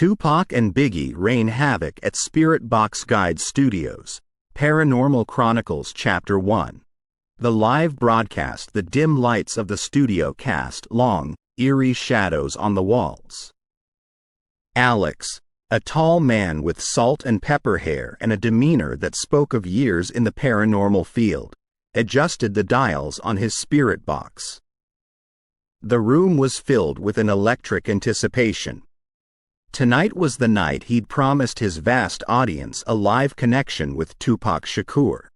Tupac and Biggie reign havoc at Spirit Box Guide Studios. Paranormal Chronicles Chapter 1. The live broadcast. The dim lights of the studio cast long, eerie shadows on the walls. Alex, a tall man with salt and pepper hair and a demeanor that spoke of years in the paranormal field, adjusted the dials on his spirit box. The room was filled with an electric anticipation. Tonight was the night he'd promised his vast audience a live connection with Tupac Shakur.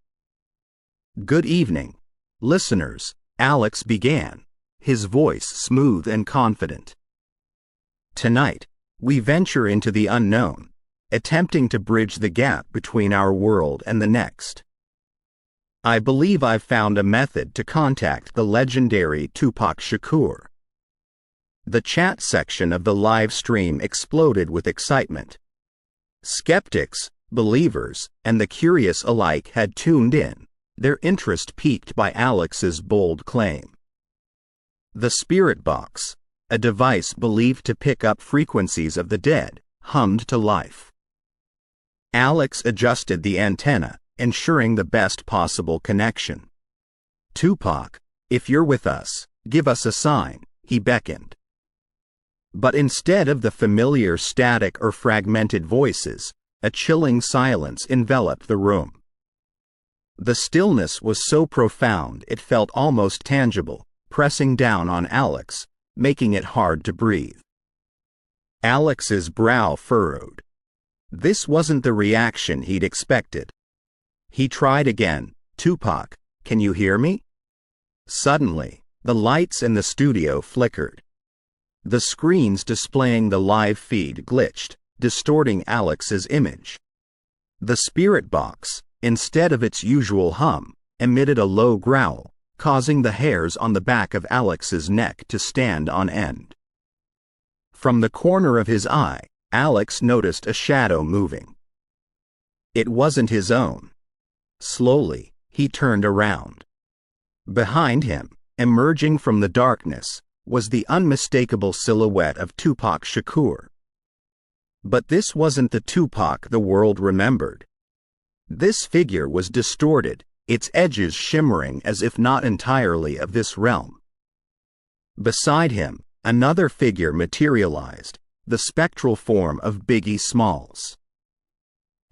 "Good evening, listeners," Alex began, his voice smooth and confident. "Tonight, we venture into the unknown, attempting to bridge the gap between our world and the next. I believe I've found a method to contact the legendary Tupac Shakur." The chat section of the live stream exploded with excitement. Skeptics, believers, and the curious alike had tuned in, their interest piqued by Alex's bold claim. The spirit box, a device believed to pick up frequencies of the dead, hummed to life. Alex adjusted the antenna, ensuring the best possible connection. "Tupac, if you're with us, give us a sign," he beckoned. But instead of the familiar static or fragmented voices, a chilling silence enveloped the room. The stillness was so profound it felt almost tangible, pressing down on Alex, making it hard to breathe. Alex's brow furrowed. This wasn't the reaction he'd expected. He tried again. "Tupac, can you hear me?" Suddenly, the lights in the studio flickered. The screens displaying the live feed glitched, distorting Alex's image. The spirit box, instead of its usual hum, emitted a low growl, causing the hairs on the back of Alex's neck to stand on end. From the corner of his eye, Alex noticed a shadow moving. It wasn't his own. Slowly, he turned around. Behind him, emerging from the darkness, was the unmistakable silhouette of Tupac Shakur. But this wasn't the Tupac the world remembered. This figure was distorted, its edges shimmering as if not entirely of this realm. Beside him, another figure materialized, the spectral form of Biggie Smalls.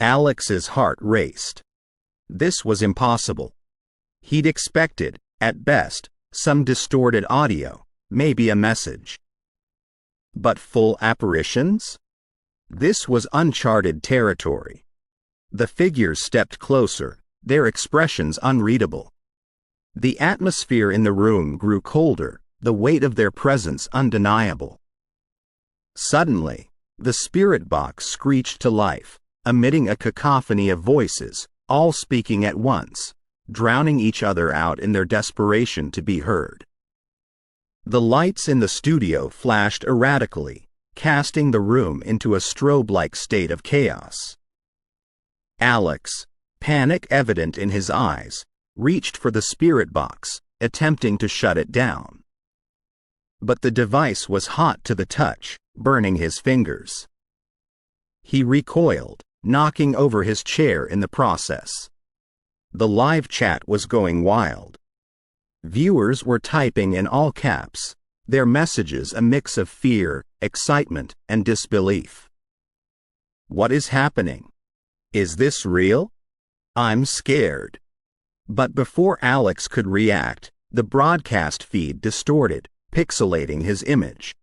Alex's heart raced. This was impossible. He'd expected, at best, some distorted audio, maybe a message. But full apparitions? This was uncharted territory. The figures stepped closer, their expressions unreadable. The atmosphere in the room grew colder, the weight of their presence undeniable. Suddenly, the spirit box screeched to life, emitting a cacophony of voices, all speaking at once, drowning each other out in their desperation to be heard. The lights in the studio flashed erratically, casting the room into a strobe-like state of chaos. Alex, panic evident in his eyes, reached for the spirit box, attempting to shut it down. But the device was hot to the touch, burning his fingers. He recoiled, knocking over his chair in the process. The live chat was going wild. Viewers were typing in all caps, their messages a mix of fear, excitement, and disbelief. "What is happening? Is this real? I'm scared." But before Alex could react, the broadcast feed distorted, pixelating his image.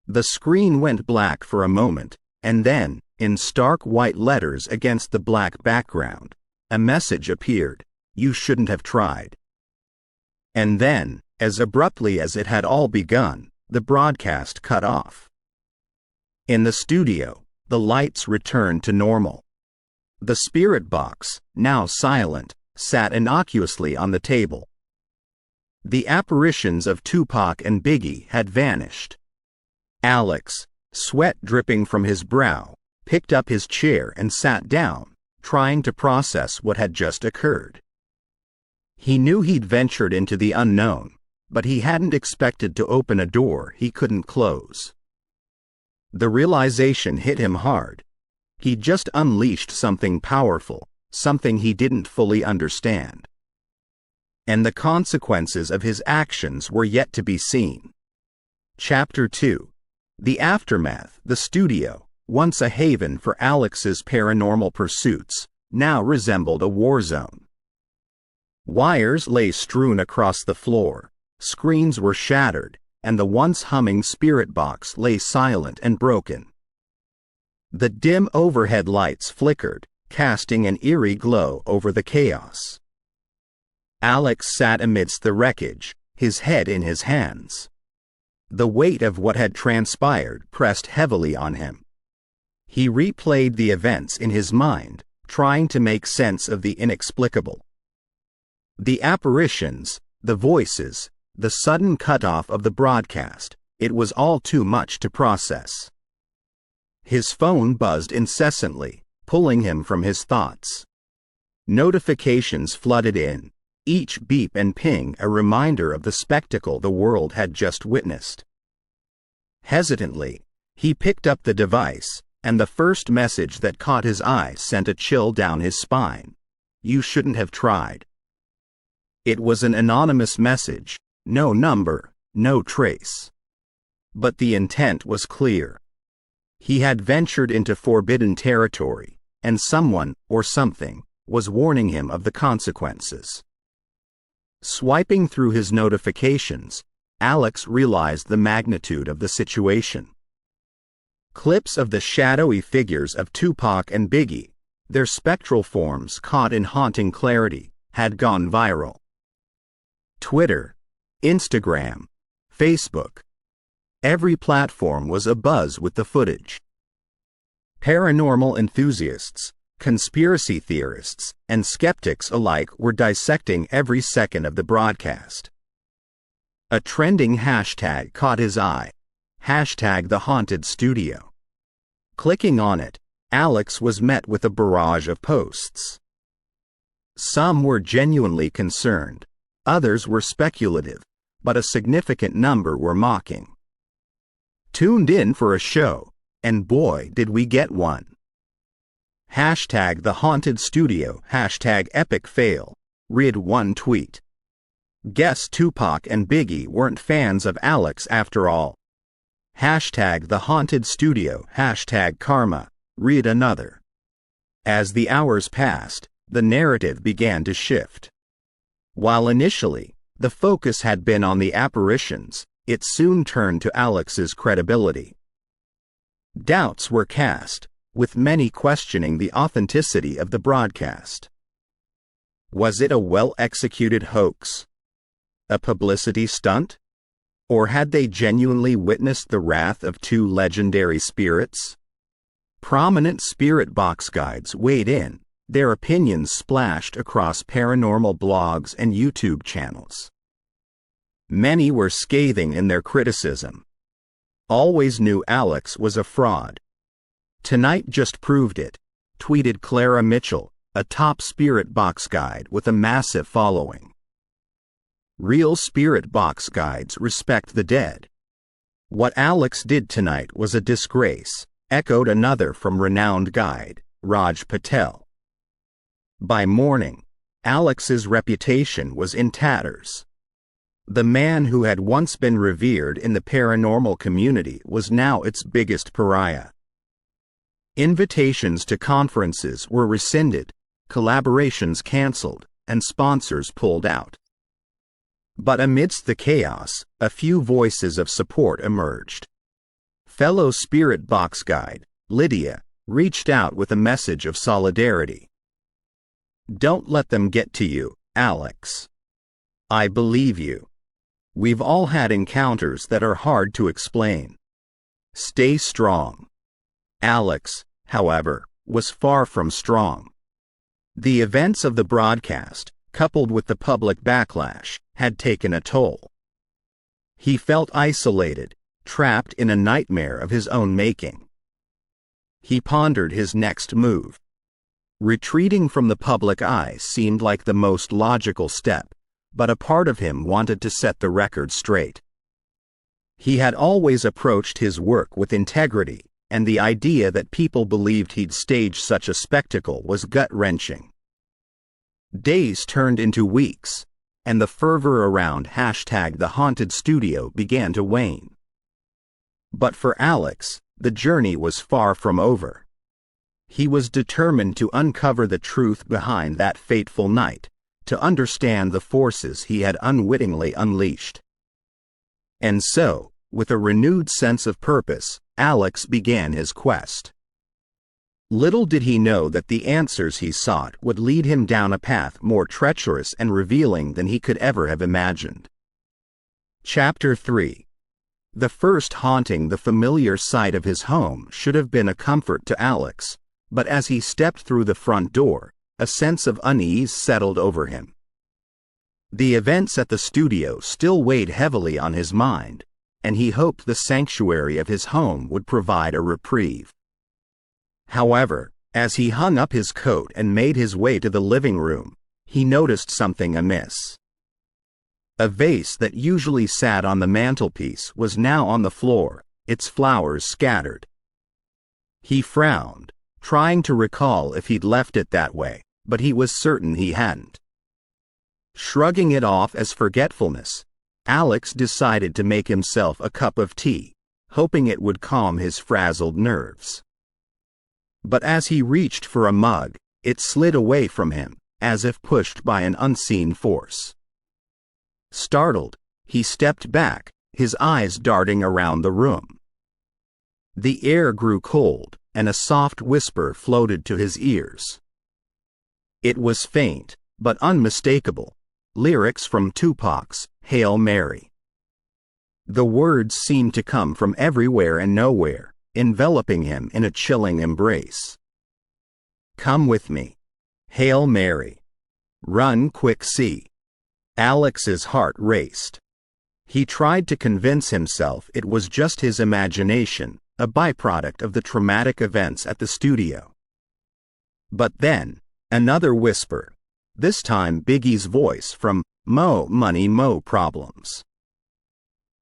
The screen went black for a moment, and then, in stark white letters against the black background, a message appeared: "You shouldn't have tried." And then, as abruptly as it had all begun, the broadcast cut off. In the studio, the lights returned to normal. The spirit box, now silent, sat innocuously on the table. The apparitions of Tupac and Biggie had vanished. Alex, sweat dripping from his brow, picked up his chair and sat down, trying to process what had just occurred. He knew he'd ventured into the unknown, but he hadn't expected to open a door he couldn't close. The realization hit him hard. He'd just unleashed something powerful, something he didn't fully understand. And the consequences of his actions were yet to be seen. Chapter 2. The Aftermath. The studio, once a haven for Alex's paranormal pursuits, now resembled a war zone. Wires lay strewn across the floor, screens were shattered, and the once humming spirit box lay silent and broken. The dim overhead lights flickered, casting an eerie glow over the chaos. Alex sat amidst the wreckage, his head in his hands. The weight of what had transpired pressed heavily on him. He replayed the events in his mind, trying to make sense of the inexplicable. The apparitions, the voices, the sudden cutoff of the broadcast, it was all too much to process. His phone buzzed incessantly, pulling him from his thoughts. Notifications flooded in, each beep and ping a reminder of the spectacle the world had just witnessed. Hesitantly, he picked up the device, and the first message that caught his eye sent a chill down his spine. "You shouldn't have tried." It was an anonymous message, no number, no trace. But the intent was clear. He had ventured into forbidden territory, and someone, or something, was warning him of the consequences. Swiping through his notifications, Alex realized the magnitude of the situation. Clips of the shadowy figures of Tupac and Biggie, their spectral forms caught in haunting clarity, had gone viral. Twitter, Instagram, Facebook. Every platform was abuzz with the footage. Paranormal enthusiasts, conspiracy theorists, and skeptics alike were dissecting every second of the broadcast. A trending hashtag caught his eye, #TheHauntedStudio. Clicking on it, Alex was met with a barrage of posts. Some were genuinely concerned, others were speculative, but a significant number were mocking. "Tuned in for a show, and boy did we get one." #TheHauntedStudio, #EpicFail, read one tweet. "Guess Tupac and Biggie weren't fans of Alex after all." #TheHauntedStudio, #Karma, read another. As the hours passed, the narrative began to shift. While initially, the focus had been on the apparitions, it soon turned to Alex's credibility. Doubts were cast, with many questioning the authenticity of the broadcast. Was it a well-executed hoax? A publicity stunt? Or had they genuinely witnessed the wrath of two legendary spirits? Prominent spirit box guides weighed in, their opinions splashed across paranormal blogs and YouTube channels. Many were scathing in their criticism. "Always knew Alex was a fraud. Tonight just proved it," tweeted Clara Mitchell, a top spirit box guide with a massive following. Real spirit box guides respect the dead. "What Alex did tonight was a disgrace," echoed another from renowned guide, Raj Patel. By morning, Alex's reputation was in tatters. The man who had once been revered in the paranormal community was now its biggest pariah. Invitations to conferences were rescinded, collaborations canceled, and sponsors pulled out. But amidst the chaos, a few voices of support emerged. Fellow spirit box guide, Lydia, reached out with a message of solidarity. "Don't let them get to you, Alex. I believe you. We've all had encounters that are hard to explain. Stay strong." Alex, however, was far from strong. The events of the broadcast, coupled with the public backlash, had taken a toll. He felt isolated, trapped in a nightmare of his own making. He pondered his next move. Retreating from the public eye seemed like the most logical step, but a part of him wanted to set the record straight. He had always approached his work with integrity, and the idea that people believed he'd stage such a spectacle was gut-wrenching. Days turned into weeks, and the fervor around #the haunted studio began to wane. But for Alex, the journey was far from over. He was determined to uncover the truth behind that fateful night, to understand the forces he had unwittingly unleashed. And so, with a renewed sense of purpose, Alex began his quest. Little did he know that the answers he sought would lead him down a path more treacherous and revealing than he could ever have imagined. Chapter 3. The first haunting, the familiar sight of his home, should have been a comfort to Alex, but as he stepped through the front door, a sense of unease settled over him. The events at the studio still weighed heavily on his mind, and he hoped the sanctuary of his home would provide a reprieve. However, as he hung up his coat and made his way to the living room, he noticed something amiss. A vase that usually sat on the mantelpiece was now on the floor, its flowers scattered. He frowned, trying to recall if he'd left it that way, but he was certain he hadn't. Shrugging it off as forgetfulness, Alex decided to make himself a cup of tea, hoping it would calm his frazzled nerves. But as he reached for a mug, it slid away from him, as if pushed by an unseen force. Startled, he stepped back, his eyes darting around the room. The air grew cold, and a soft whisper floated to his ears. It was faint, but unmistakable, lyrics from Tupac's "Hail Mary." The words seemed to come from everywhere and nowhere, enveloping him in a chilling embrace. "Come with me. Hail Mary. Run quick, see." Alex's heart raced. He tried to convince himself it was just his imagination, a byproduct of the traumatic events at the studio. But then, another whisper, this time Biggie's voice from "Mo Money Mo Problems."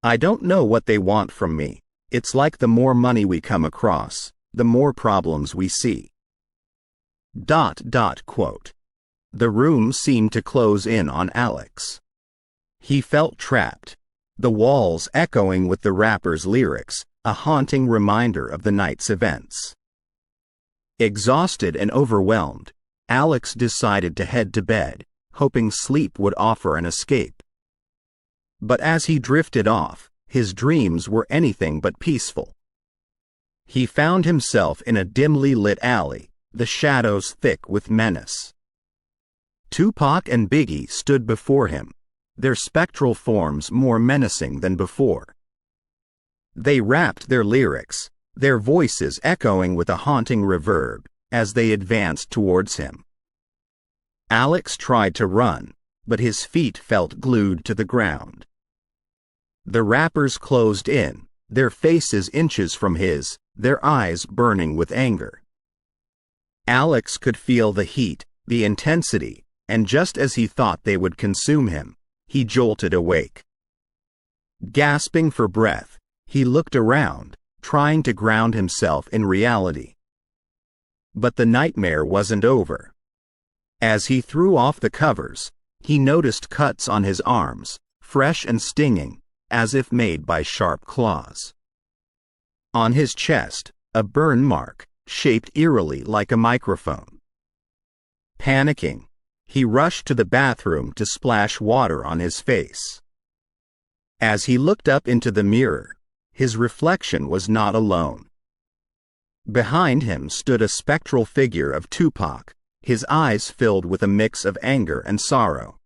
"I don't know what they want from me. It's like the more money we come across, the more problems we see." Quote. The room seemed to close in on Alex. He felt trapped, the walls echoing with the rapper's lyrics, a haunting reminder of the night's events. Exhausted and overwhelmed, Alex decided to head to bed, hoping sleep would offer an escape. But as he drifted off, his dreams were anything but peaceful. He found himself in a dimly lit alley, the shadows thick with menace. Tupac and Biggie stood before him, their spectral forms more menacing than before. They rapped their lyrics, their voices echoing with a haunting reverb, as they advanced towards him. Alex tried to run, but his feet felt glued to the ground. The rappers closed in, their faces inches from his, their eyes burning with anger. Alex could feel the heat, the intensity, and just as he thought they would consume him, he jolted awake. Gasping for breath, he looked around, trying to ground himself in reality. But the nightmare wasn't over. As he threw off the covers, he noticed cuts on his arms, fresh and stinging, as if made by sharp claws. On his chest, a burn mark, shaped eerily like a microphone. Panicking, he rushed to the bathroom to splash water on his face. As he looked up into the mirror, his reflection was not alone. Behind him stood a spectral figure of Tupac, his eyes filled with a mix of anger and sorrow.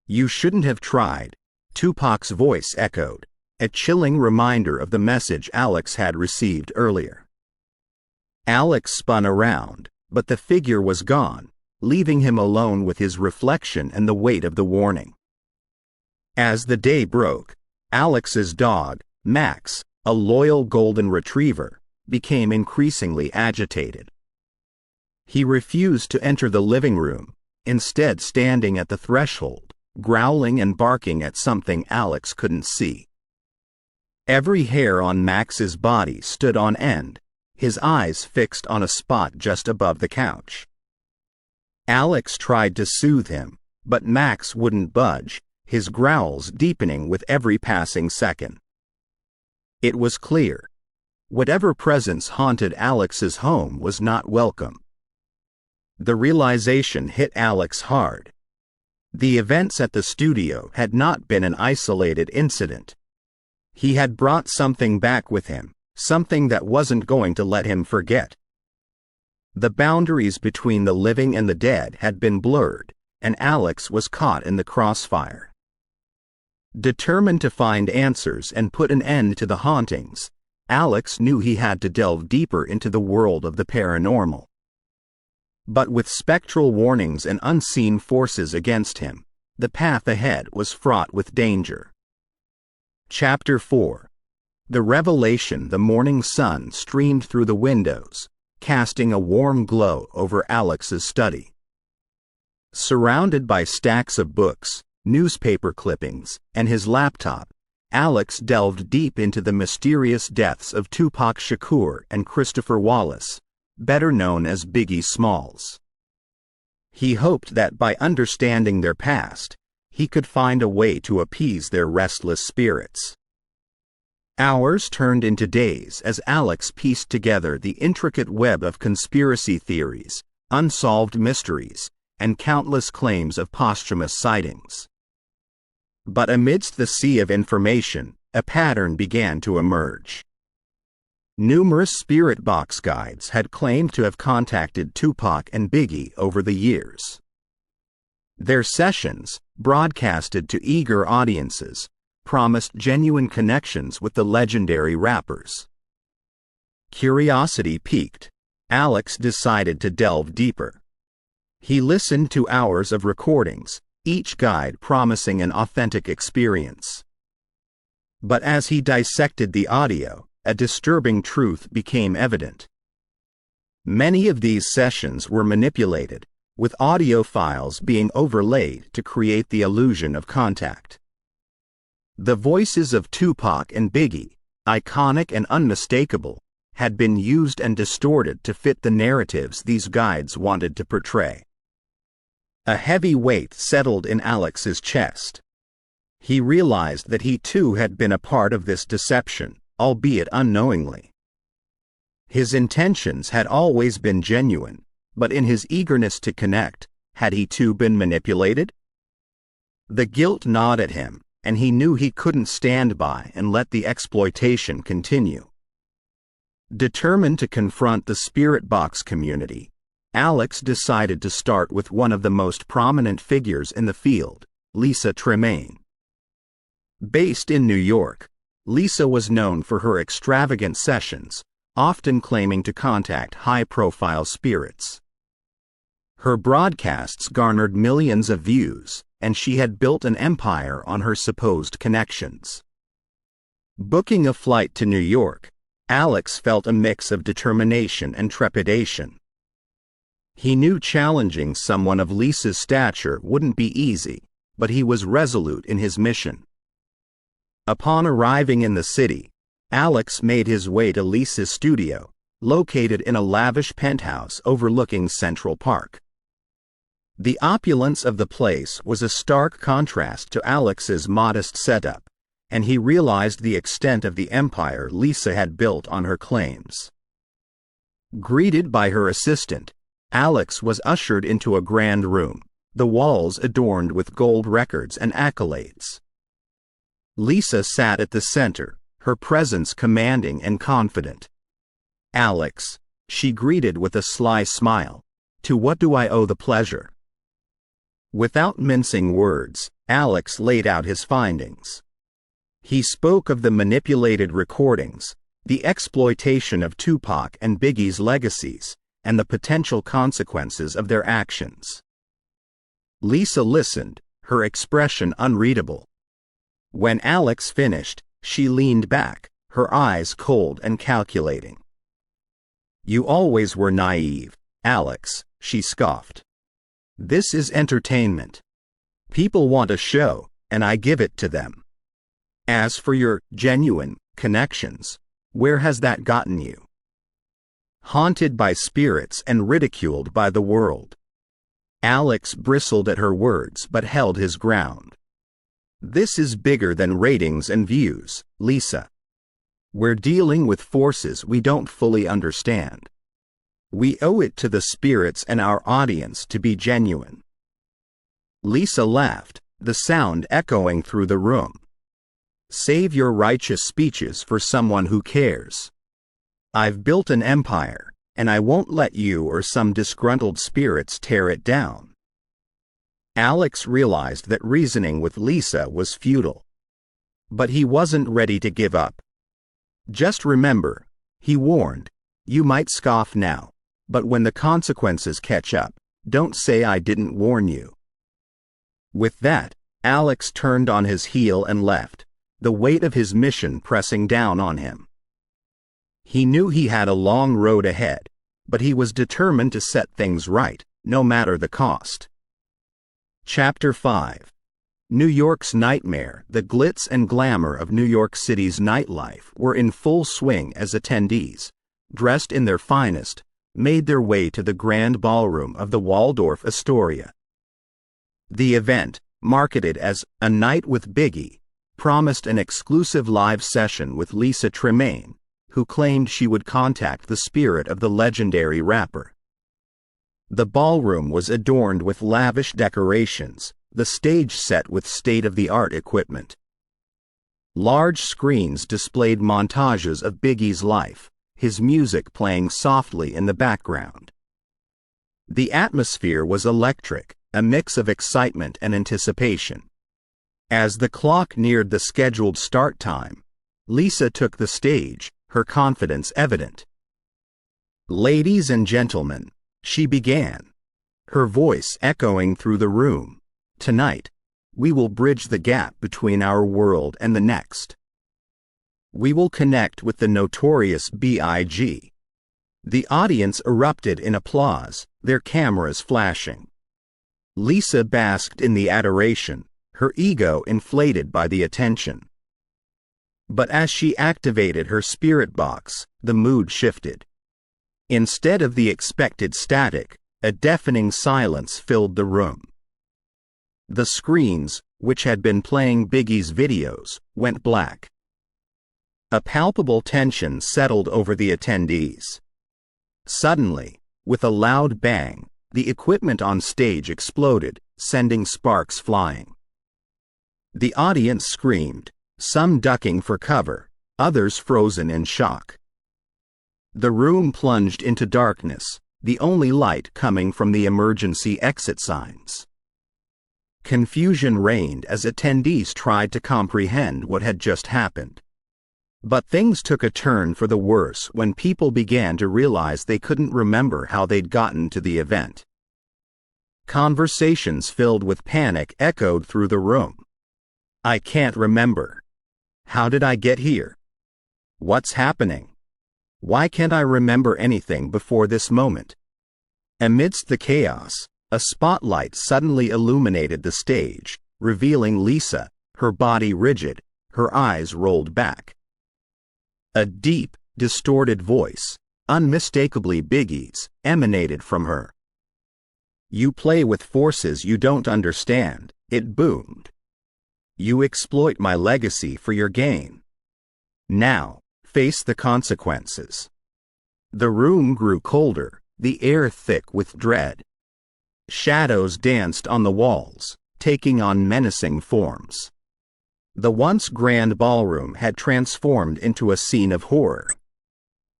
"You shouldn't have tried," Tupac's voice echoed, a chilling reminder of the message Alex had received earlier. Alex spun around, but the figure was gone, leaving him alone with his reflection and the weight of the warning. As the day broke, Alex's dog, Max, a loyal golden retriever, became increasingly agitated. He refused to enter the living room, instead standing at the threshold, growling and barking at something Alex couldn't see. Every hair on Max's body stood on end, his eyes fixed on a spot just above the couch. Alex tried to soothe him, but Max wouldn't budge, his growls deepening with every passing second. It was clear. Whatever presence haunted Alex's home was not welcome. The realization hit Alex hard. The events at the studio had not been an isolated incident. He had brought something back with him, something that wasn't going to let him forget. The boundaries between the living and the dead had been blurred, and Alex was caught in the crossfire. Determined to find answers and put an end to the hauntings, Alex knew he had to delve deeper into the world of the paranormal. But with spectral warnings and unseen forces against him, the path ahead was fraught with danger. Chapter 4. The revelation. The morning sun streamed through the windows, casting a warm glow over Alex's study. Surrounded by stacks of books, newspaper clippings, and his laptop, Alex delved deep into the mysterious deaths of Tupac Shakur and Christopher Wallace, better known as Biggie Smalls. He hoped that by understanding their past, he could find a way to appease their restless spirits. Hours turned into days as Alex pieced together the intricate web of conspiracy theories, unsolved mysteries, and countless claims of posthumous sightings. But amidst the sea of information, a pattern began to emerge. Numerous spirit box guides had claimed to have contacted Tupac and Biggie over the years. Their sessions, broadcasted to eager audiences, promised genuine connections with the legendary rappers. Curiosity piqued. Alex decided to delve deeper. He listened to hours of recordings, each guide promising an authentic experience. But as he dissected the audio, a disturbing truth became evident. Many of these sessions were manipulated, with audio files being overlaid to create the illusion of contact. The voices of Tupac and Biggie, iconic and unmistakable, had been used and distorted to fit the narratives these guides wanted to portray. A heavy weight settled in Alex's chest. He realized that he too had been a part of this deception, albeit unknowingly. His intentions had always been genuine, but in his eagerness to connect, had he too been manipulated? The guilt gnawed at him, and he knew he couldn't stand by and let the exploitation continue. Determined to confront the spirit box community, Alex decided to start with one of the most prominent figures in the field, Lisa Tremaine. Based in New York, Lisa was known for her extravagant sessions, often claiming to contact high-profile spirits. Her broadcasts garnered millions of views, and she had built an empire on her supposed connections. Booking a flight to New York, Alex felt a mix of determination and trepidation. He knew challenging someone of Lisa's stature wouldn't be easy, but he was resolute in his mission. Upon arriving in the city, Alex made his way to Lisa's studio, located in a lavish penthouse overlooking Central Park. The opulence of the place was a stark contrast to Alex's modest setup, and he realized the extent of the empire Lisa had built on her claims. Greeted by her assistant, Alex was ushered into a grand room, the walls adorned with gold records and accolades. Lisa sat at the center, her presence commanding and confident. "Alex," she greeted with a sly smile, "to what do I owe the pleasure?" Without mincing words, Alex laid out his findings. He spoke of the manipulated recordings, the exploitation of Tupac and Biggie's legacies, and the potential consequences of their actions. Lisa listened, her expression unreadable. When Alex finished, she leaned back, her eyes cold and calculating. "You always were naive, Alex," she scoffed. "This is entertainment. People want a show, and I give it to them. As for your genuine connections. Where has that gotten you? Haunted by spirits and ridiculed by the world. Alex bristled at her words but held his ground. This is bigger than ratings and views, Lisa. We're dealing with forces we don't fully understand. We owe it to the spirits and our audience to be genuine. Lisa laughed, the sound echoing through the room. Save your righteous speeches for someone who cares. I've built an empire, and I won't let you or some disgruntled spirits tear it down. Alex realized that reasoning with Lisa was futile. But he wasn't ready to give up. Just remember, he warned, you might scoff now, but when the consequences catch up, don't say I didn't warn you. With that, Alex turned on his heel and left, the weight of his mission pressing down on him. He knew he had a long road ahead, but he was determined to set things right, no matter the cost. Chapter 5. New York's nightmare. The glitz and glamour of New York City's nightlife were in full swing as attendees, dressed in their finest, made their way to the grand ballroom of the Waldorf Astoria. The event, marketed as A Night with Biggie, promised an exclusive live session with Lisa Tremaine, who claimed she would contact the spirit of the legendary rapper. The ballroom was adorned with lavish decorations, the stage set with state-of-the-art equipment. Large screens displayed montages of Biggie's life, his music playing softly in the background. The atmosphere was electric, a mix of excitement and anticipation. As the clock neared the scheduled start time, Lisa took the stage, her confidence evident. "Ladies and gentlemen," she began, her voice echoing through the room, "tonight, we will bridge the gap between our world and the next. We will connect with the notorious B.I.G." The audience erupted in applause, their cameras flashing. Lisa basked in the adoration, her ego inflated by the attention. But as she activated her spirit box, the mood shifted. Instead of the expected static, a deafening silence filled the room. The screens, which had been playing Biggie's videos, went black. A palpable tension settled over the attendees. Suddenly, with a loud bang, the equipment on stage exploded, sending sparks flying. The audience screamed, some ducking for cover, others frozen in shock. The room plunged into darkness, the only light coming from the emergency exit signs. Confusion reigned as attendees tried to comprehend what had just happened. But things took a turn for the worse when people began to realize they couldn't remember how they'd gotten to the event. Conversations filled with panic echoed through the room. "I can't remember. How did I get here? What's happening? Why can't I remember anything before this moment?" Amidst the chaos, a spotlight suddenly illuminated the stage, revealing Lisa, her body rigid, her eyes rolled back. A deep, distorted voice, unmistakably Biggie's, emanated from her. "You play with forces you don't understand," it boomed. "You exploit my legacy for your gain. Now, face the consequences." The room grew colder, the air thick with dread. Shadows danced on the walls, taking on menacing forms. The once grand ballroom had transformed into a scene of horror.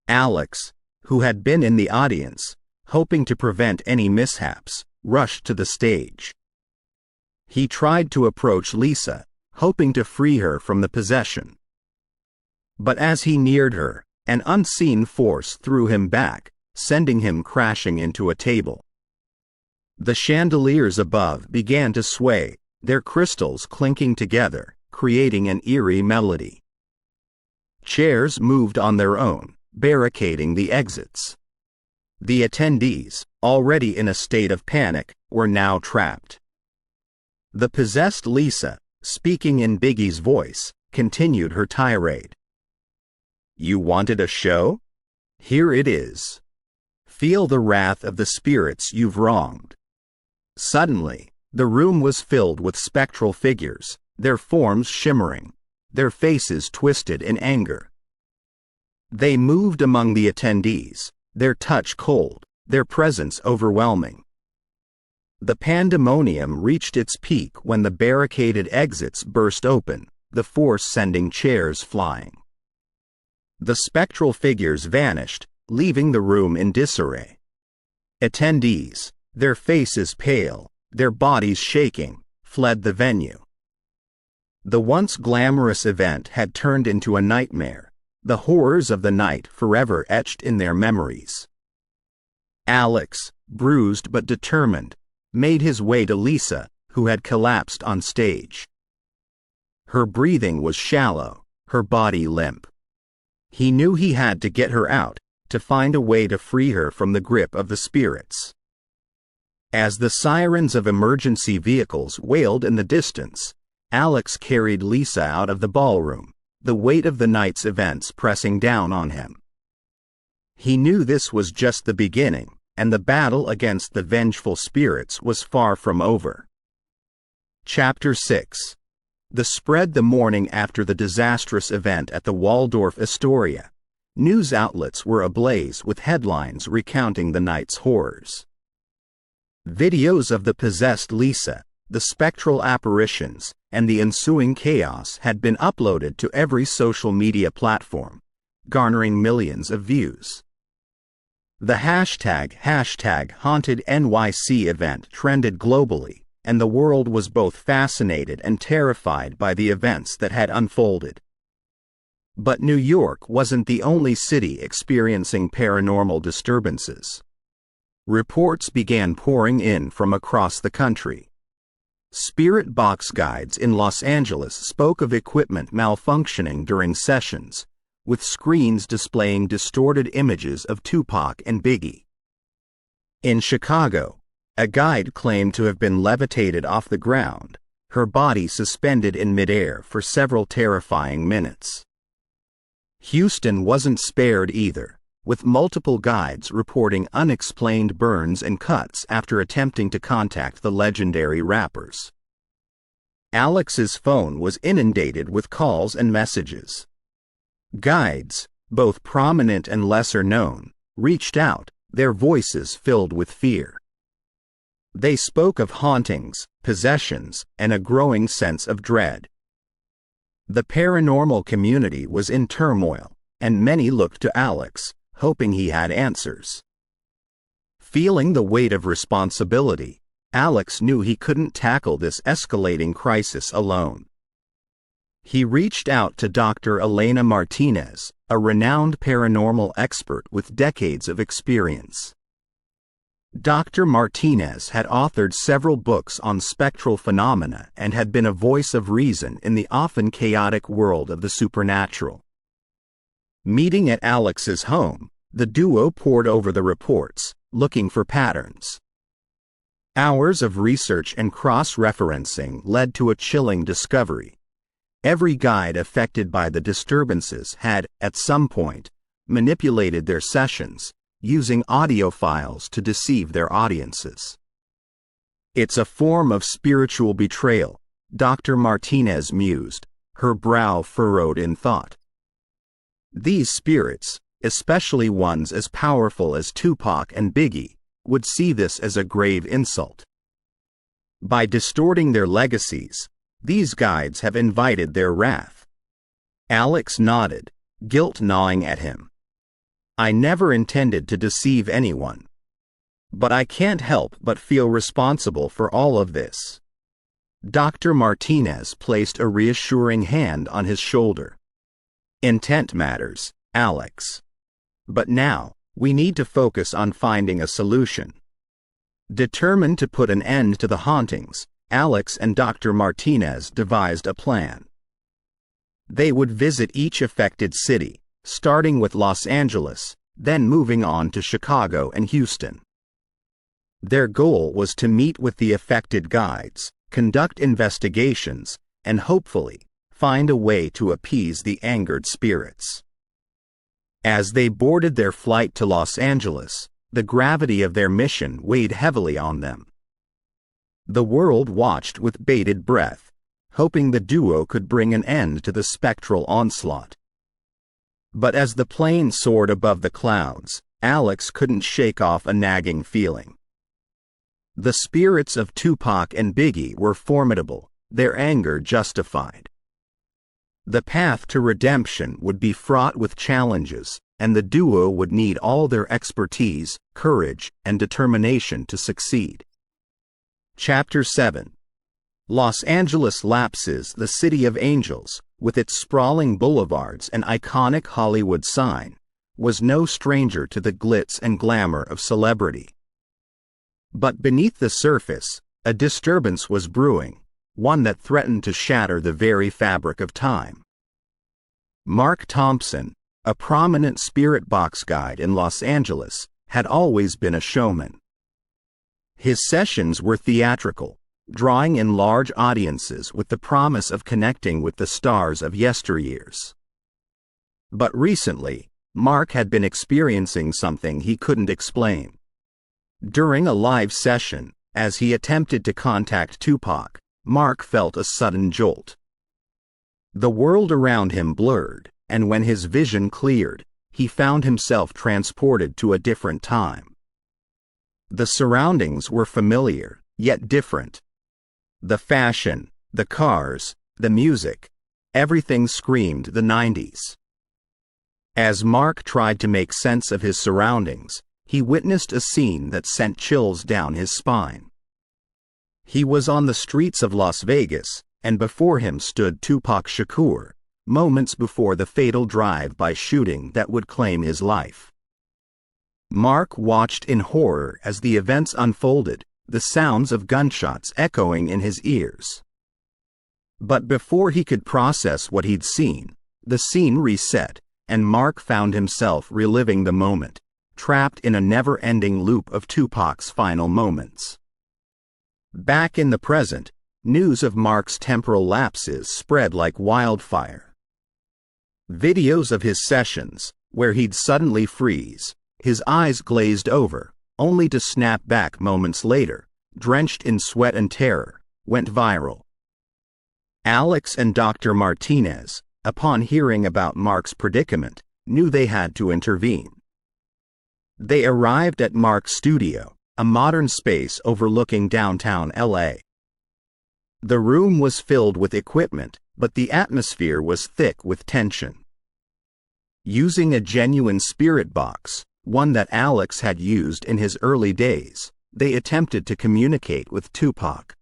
Alex, who had been in the audience, hoping to prevent any mishaps, rushed to the stage. He tried to approach Lisa, hoping to free her from the possession. But as he neared her, an unseen force threw him back, sending him crashing into a table. The chandeliers above began to sway, their crystals clinking together, creating an eerie melody. Chairs moved on their own, barricading the exits. The attendees, already in a state of panic, were now trapped. The possessed Lisa, speaking in Biggie's voice, continued her tirade. You wanted a show? Here it is. Feel the wrath of the spirits you've wronged. Suddenly, the room was filled with spectral figures, their forms shimmering, their faces twisted in anger. They moved among the attendees, their touch cold, their presence overwhelming. The pandemonium reached its peak when the barricaded exits burst open, the force sending chairs flying. The spectral figures vanished, leaving the room in disarray. Attendees, their faces pale, their bodies shaking, fled the venue. The once glamorous event had turned into a nightmare, the horrors of the night forever etched in their memories. Alex, bruised but determined, made his way to Lisa, who had collapsed on stage. Her breathing was shallow, her body limp. He knew he had to get her out, to find a way to free her from the grip of the spirits. As the sirens of emergency vehicles wailed in the distance, Alex carried Lisa out of the ballroom, the weight of the night's events pressing down on him. He knew this was just the beginning, and the battle against the vengeful spirits was far from over. Chapter 6. The spread. The morning after the disastrous event at the Waldorf Astoria, news outlets were ablaze with headlines recounting the night's horrors. Videos of the possessed Lisa, the spectral apparitions, and the ensuing chaos had been uploaded to every social media platform, garnering millions of views. The hashtag #HauntedNYC event trended globally, and the world was both fascinated and terrified by the events that had unfolded. But New York wasn't the only city experiencing paranormal disturbances. Reports began pouring in from across the country. Spirit box guides in Los Angeles spoke of equipment malfunctioning during sessions, with screens displaying distorted images of Tupac and Biggie. In Chicago, a guide claimed to have been levitated off the ground, her body suspended in midair for several terrifying minutes. Houston wasn't spared either, with multiple guides reporting unexplained burns and cuts after attempting to contact the legendary rappers. Alex's phone was inundated with calls and messages. Guides, both prominent and lesser known, reached out, their voices filled with fear. They spoke of hauntings, possessions, and a growing sense of dread. The paranormal community was in turmoil, and many looked to Alex, hoping he had answers. Feeling the weight of responsibility, Alex knew he couldn't tackle this escalating crisis alone. He reached out to Dr. Elena Martinez, a renowned paranormal expert with decades of experience. Dr. Martinez had authored several books on spectral phenomena and had been a voice of reason in the often chaotic world of the supernatural. Meeting at Alex's home, the duo pored over the reports, looking for patterns. Hours of research and cross-referencing led to a chilling discovery. Every guide affected by the disturbances had, at some point, manipulated their sessions, using audio files to deceive their audiences. It's a form of spiritual betrayal, Dr. Martinez mused, her brow furrowed in thought. These spirits, especially ones as powerful as Tupac and Biggie, would see this as a grave insult. By distorting their legacies, these guides have invited their wrath. Alex nodded, guilt gnawing at him. I never intended to deceive anyone. But I can't help but feel responsible for all of this. Dr. Martinez placed a reassuring hand on his shoulder. Intent matters, Alex. But now, we need to focus on finding a solution. Determined to put an end to the hauntings, Alex and Dr. Martinez devised a plan. They would visit each affected city, starting with Los Angeles, then moving on to Chicago and Houston. Their goal was to meet with the affected guides, conduct investigations, and hopefully, find a way to appease the angered spirits. As they boarded their flight to Los Angeles, the gravity of their mission weighed heavily on them. The world watched with bated breath, hoping the duo could bring an end to the spectral onslaught. But as the plane soared above the clouds, Alex couldn't shake off a nagging feeling. The spirits of Tupac and Biggie were formidable, their anger justified. The path to redemption would be fraught with challenges, and the duo would need all their expertise, courage, and determination to succeed. Chapter 7. Los Angeles lapses, the city of angels, with its sprawling boulevards and iconic Hollywood sign, was no stranger to the glitz and glamour of celebrity. But beneath the surface, a disturbance was brewing, one that threatened to shatter the very fabric of time. Mark Thompson, a prominent spirit box guide in Los Angeles, had always been a showman. His sessions were theatrical, drawing in large audiences with the promise of connecting with the stars of yesteryears. But recently, Mark had been experiencing something he couldn't explain. During a live session, as he attempted to contact Tupac, Mark felt a sudden jolt. The world around him blurred, and when his vision cleared, he found himself transported to a different time. The surroundings were familiar, yet different. The fashion, the cars, the music, everything screamed the 90s. As Mark tried to make sense of his surroundings, he witnessed a scene that sent chills down his spine. He was on the streets of Las Vegas, and before him stood Tupac Shakur, moments before the fatal drive-by shooting that would claim his life. Mark watched in horror as the events unfolded, the sounds of gunshots echoing in his ears. But before he could process what he'd seen, the scene reset, and Mark found himself reliving the moment, trapped in a never-ending loop of Tupac's final moments. Back in the present, news of Mark's temporal lapses spread like wildfire. Videos of his sessions, where he'd suddenly freeze, his eyes glazed over, only to snap back moments later, drenched in sweat and terror, went viral. Alex and Dr. Martinez, upon hearing about Mark's predicament, knew they had to intervene. They arrived at Mark's studio, a modern space overlooking downtown LA. The room was filled with equipment, but the atmosphere was thick with tension. Using a genuine spirit box, one that Alex had used in his early days, they attempted to communicate with Tupac.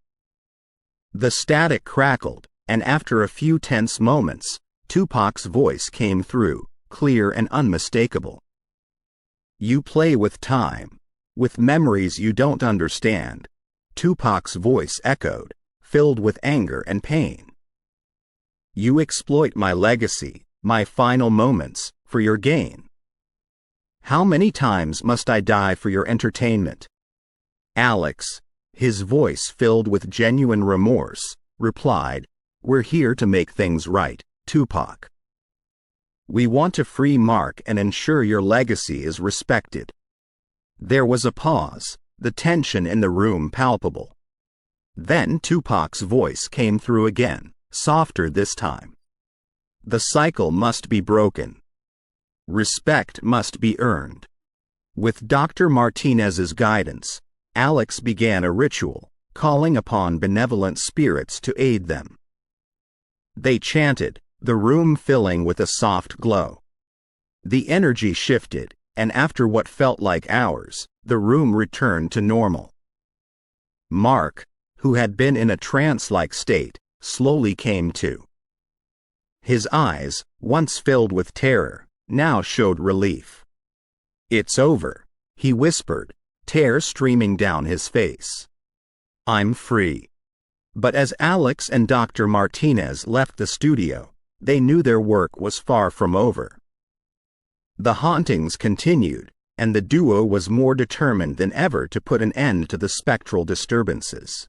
The static crackled, and after a few tense moments, Tupac's voice came through, clear and unmistakable. "You play with time, with memories you don't understand," Tupac's voice echoed, filled with anger and pain. "You exploit my legacy, my final moments, for your gain. How many times must I die for your entertainment?" Alex, his voice filled with genuine remorse, replied, "We're here to make things right, Tupac. We want to free Mark and ensure your legacy is respected." There was a pause, the tension in the room palpable. Then Tupac's voice came through again, softer this time. "The cycle must be broken. Respect must be earned." With Dr. Martinez's guidance, Alex began a ritual, calling upon benevolent spirits to aid them. They chanted, the room filling with a soft glow. The energy shifted, and after what felt like hours, the room returned to normal. Mark, who had been in a trance-like state, slowly came to. His eyes, once filled with terror, now showed relief. "It's over," he whispered, tears streaming down his face. "I'm free." But as Alex and Dr. Martinez left the studio, they knew their work was far from over. The hauntings continued, and the duo was more determined than ever to put an end to the spectral disturbances.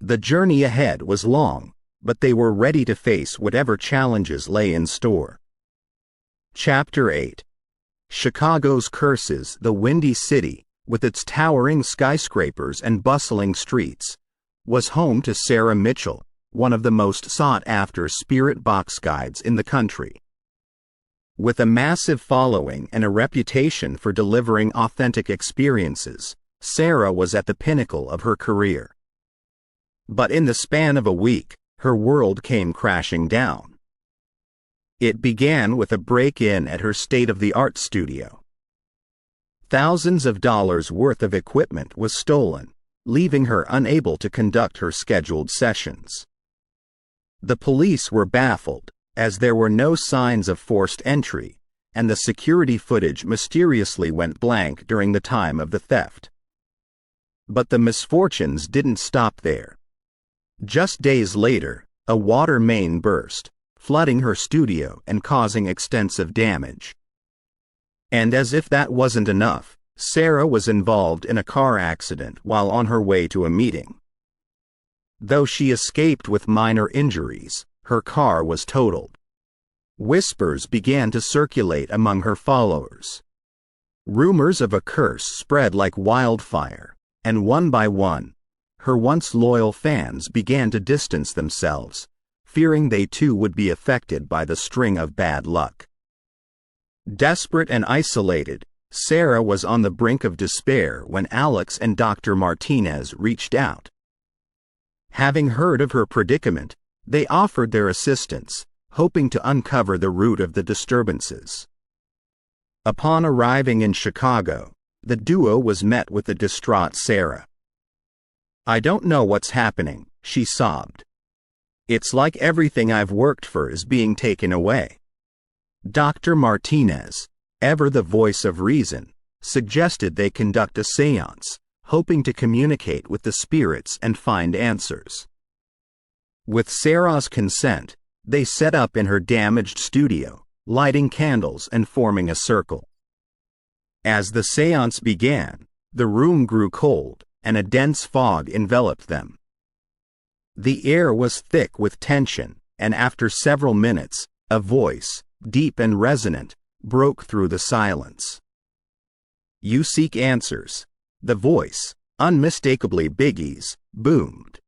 The journey ahead was long, but they were ready to face whatever challenges lay in store. Chapter 8. Chicago's curses. The Windy City, with its towering skyscrapers and bustling streets, was home to Sarah Mitchell, one of the most sought-after spirit box guides in the country. With a massive following and a reputation for delivering authentic experiences, Sarah was at the pinnacle of her career. But in the span of a week, her world came crashing down. It began with a break-in at her state-of-the-art studio. Thousands of dollars worth of equipment was stolen, leaving her unable to conduct her scheduled sessions. The police were baffled, as there were no signs of forced entry, and the security footage mysteriously went blank during the time of the theft. But the misfortunes didn't stop there. Just days later, a water main burst, flooding her studio and causing extensive damage. And as if that wasn't enough, Sarah was involved in a car accident while on her way to a meeting. Though she escaped with minor injuries, her car was totaled. Whispers began to circulate among her followers. Rumors of a curse spread like wildfire, and one by one, her once loyal fans began to distance themselves, fearing they too would be affected by the string of bad luck. Desperate and isolated, Sarah was on the brink of despair when Alex and Dr. Martinez reached out. Having heard of her predicament, they offered their assistance, hoping to uncover the root of the disturbances. Upon arriving in Chicago, the duo was met with the distraught Sarah. "I don't know what's happening," she sobbed. "It's like everything I've worked for is being taken away." Dr. Martinez, ever the voice of reason, suggested they conduct a séance, hoping to communicate with the spirits and find answers. With Sarah's consent, they set up in her damaged studio, lighting candles and forming a circle. As the séance began, the room grew cold, and a dense fog enveloped them. The air was thick with tension, and after several minutes, a voice, deep and resonant, broke through the silence. "You seek answers." The voice, unmistakably Biggie's, boomed.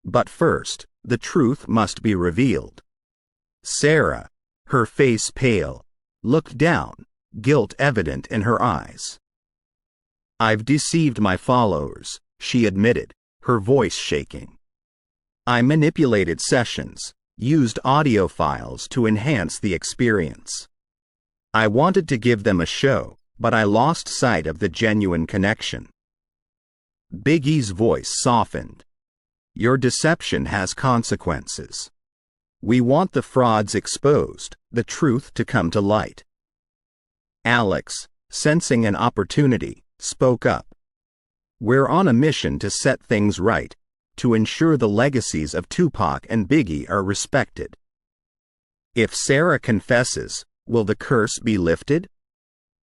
"But first, the truth must be revealed." Sarah, her face pale, looked down, guilt evident in her eyes. "I've deceived my followers," she admitted, her voice shaking. "I manipulated sessions, used audio files to enhance the experience. I wanted to give them a show, but I lost sight of the genuine connection." Biggie's voice softened. "Your deception has consequences. We want the frauds exposed, the truth to come to light." Alex, sensing an opportunity, spoke up. "We're on a mission to set things right, to ensure the legacies of Tupac and Biggie are respected. If Sarah confesses, will the curse be lifted?"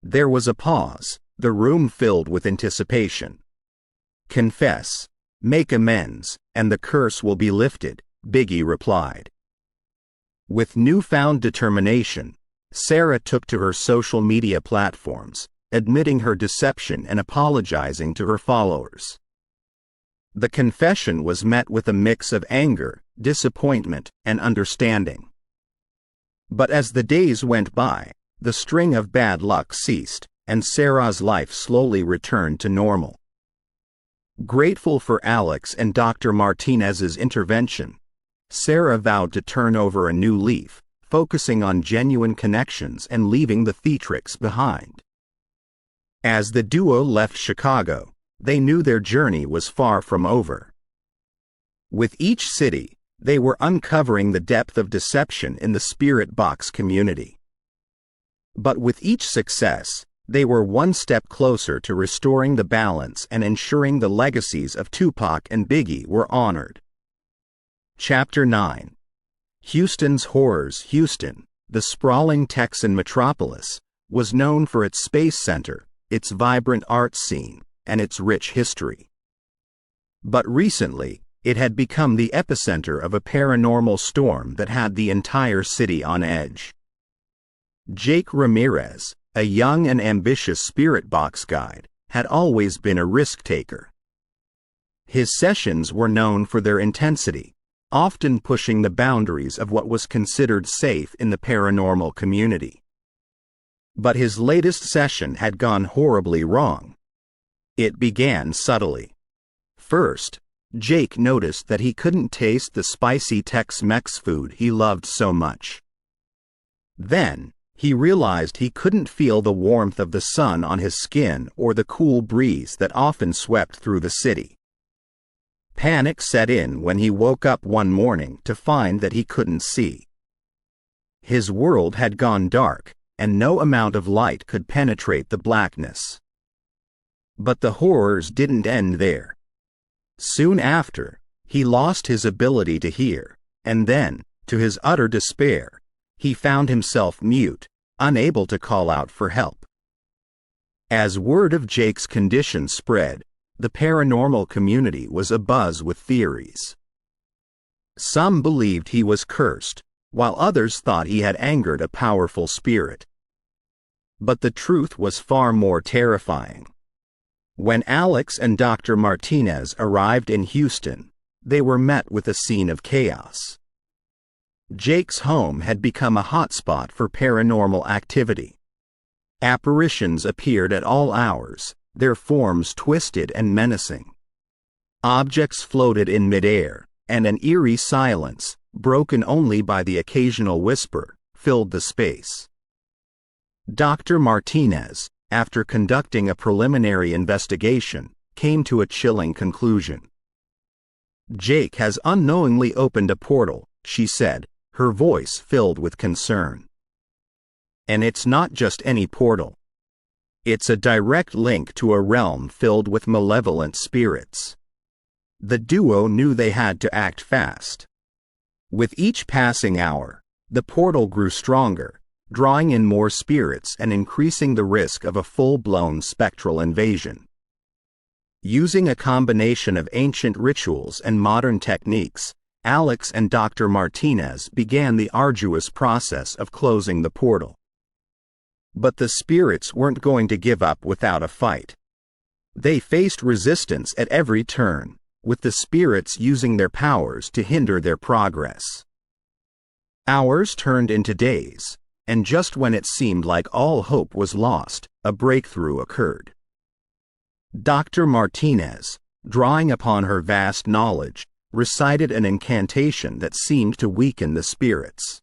There was a pause, the room filled with anticipation. "Confess, make amends, and the curse will be lifted," Biggie replied. With newfound determination, Sarah took to her social media platforms, admitting her deception and apologizing to her followers. The confession was met with a mix of anger, disappointment, and understanding. But as the days went by, the string of bad luck ceased, and Sarah's life slowly returned to normal. Grateful for Alex and Dr. Martinez's intervention, Sarah vowed to turn over a new leaf, focusing on genuine connections and leaving the theatrics behind. As the duo left Chicago, they knew their journey was far from over. With each city, they were uncovering the depth of deception in the spirit box community. But with each success, they were one step closer to restoring the balance and ensuring the legacies of Tupac and Biggie were honored. Chapter 9. Houston's Horrors. Houston, the sprawling Texan metropolis, was known for its space center, its vibrant art scene, and its rich history. But recently, it had become the epicenter of a paranormal storm that had the entire city on edge. Jake Ramirez, a young and ambitious spirit box guide, had always been a risk-taker. His sessions were known for their intensity, often pushing the boundaries of what was considered safe in the paranormal community. But his latest session had gone horribly wrong. It began subtly. First, Jake noticed that he couldn't taste the spicy Tex-Mex food he loved so much. Then, he realized he couldn't feel the warmth of the sun on his skin or the cool breeze that often swept through the city. Panic set in when he woke up one morning to find that he couldn't see. His world had gone dark, and no amount of light could penetrate the blackness. But the horrors didn't end there. Soon after, he lost his ability to hear, and then, to his utter despair, he found himself mute, unable to call out for help. As word of Jake's condition spread, the paranormal community was abuzz with theories. Some believed he was cursed, while others thought he had angered a powerful spirit. But the truth was far more terrifying. When Alex and Dr. Martinez arrived in Houston, they were met with a scene of chaos. Jake's home had become a hotspot for paranormal activity. Apparitions appeared at all hours, their forms twisted and menacing. Objects floated in midair, and an eerie silence, broken only by the occasional whisper, filled the space. Dr. Martinez, after conducting a preliminary investigation, came to a chilling conclusion. "Jake has unknowingly opened a portal," she said, her voice filled with concern. "And it's not just any portal. It's a direct link to a realm filled with malevolent spirits." The duo knew they had to act fast. With each passing hour, the portal grew stronger, drawing in more spirits and increasing the risk of a full-blown spectral invasion. Using a combination of ancient rituals and modern techniques, Alex and Dr. Martinez began the arduous process of closing the portal. But the spirits weren't going to give up without a fight. They faced resistance at every turn, with the spirits using their powers to hinder their progress. Hours turned into days, and just when it seemed like all hope was lost, a breakthrough occurred. Dr. Martinez, drawing upon her vast knowledge, recited an incantation that seemed to weaken the spirits.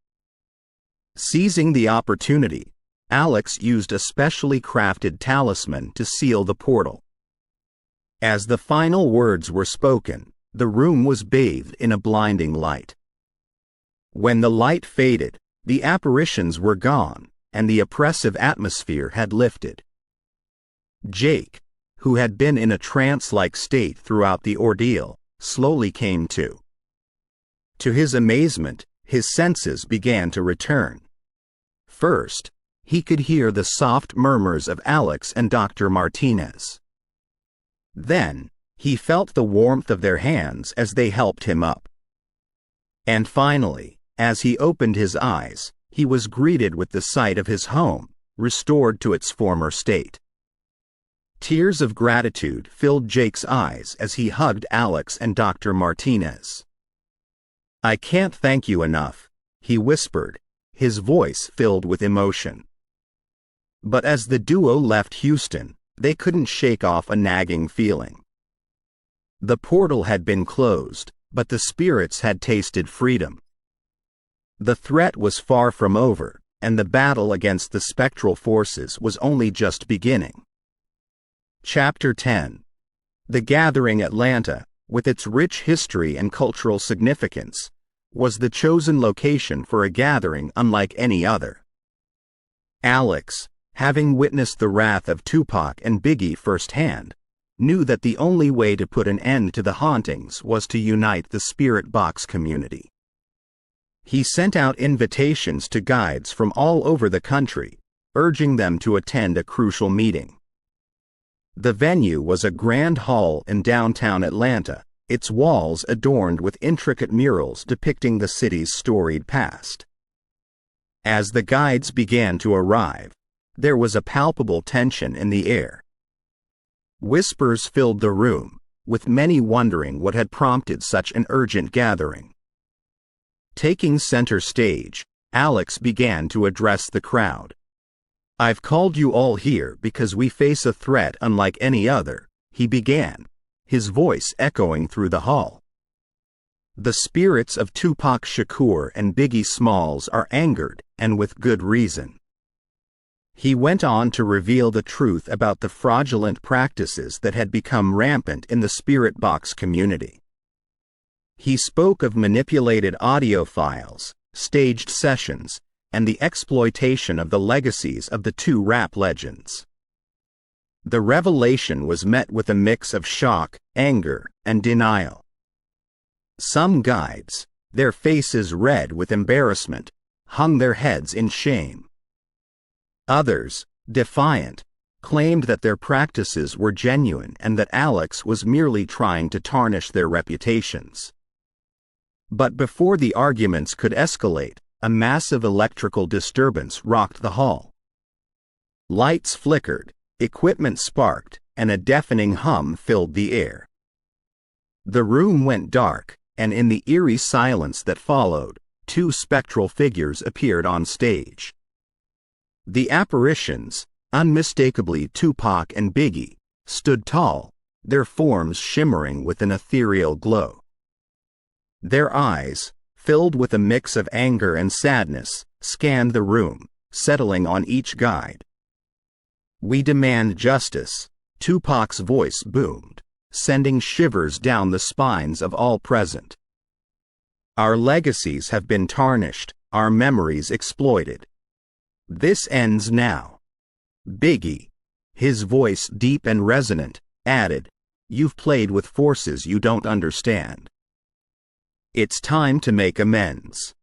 Seizing the opportunity, Alex used a specially crafted talisman to seal the portal. As the final words were spoken, the room was bathed in a blinding light. When the light faded, the apparitions were gone, and the oppressive atmosphere had lifted. Jake, who had been in a trance-like state throughout the ordeal, slowly came to. To his amazement, his senses began to return. First, he could hear the soft murmurs of Alex and Dr. Martinez. Then, he felt the warmth of their hands as they helped him up. And finally, as he opened his eyes, he was greeted with the sight of his home, restored to its former state. Tears of gratitude filled Jake's eyes as he hugged Alex and Dr. Martinez. "I can't thank you enough," he whispered, his voice filled with emotion. But as the duo left Houston, they couldn't shake off a nagging feeling. The portal had been closed, but the spirits had tasted freedom. The threat was far from over, and the battle against the spectral forces was only just beginning. Chapter 10. The Gathering Atlanta, with its rich history and cultural significance, was the chosen location for a gathering unlike any other. Alex, having witnessed the wrath of Tupac and Biggie firsthand, knew that the only way to put an end to the hauntings was to unite the spirit box community. He sent out invitations to guides from all over the country, urging them to attend a crucial meeting. The venue was a grand hall in downtown Atlanta, its walls adorned with intricate murals depicting the city's storied past. As the guides began to arrive, there was a palpable tension in the air. Whispers filled the room, with many wondering what had prompted such an urgent gathering. Taking center stage, Alex began to address the crowd. "I've called you all here because we face a threat unlike any other," he began, his voice echoing through the hall. "The spirits of Tupac Shakur and Biggie Smalls are angered, and with good reason." He went on to reveal the truth about the fraudulent practices that had become rampant in the spirit box community. He spoke of manipulated audio files, staged sessions, and the exploitation of the legacies of the two rap legends. The revelation was met with a mix of shock, anger, and denial. Some guides, their faces red with embarrassment, hung their heads in shame. Others, defiant, claimed that their practices were genuine and that Alex was merely trying to tarnish their reputations. But before the arguments could escalate, a massive electrical disturbance rocked the hall. Lights flickered, equipment sparked, and a deafening hum filled the air. The room went dark, and in the eerie silence that followed, two spectral figures appeared on stage. The apparitions, unmistakably Tupac and Biggie, stood tall, their forms shimmering with an ethereal glow. Their eyes, filled with a mix of anger and sadness, scanned the room, settling on each guide. "We demand justice," Tupac's voice boomed, sending shivers down the spines of all present. "Our legacies have been tarnished, our memories exploited. This ends now." Biggie, his voice deep and resonant, added, "You've played with forces you don't understand. It's time to make amends."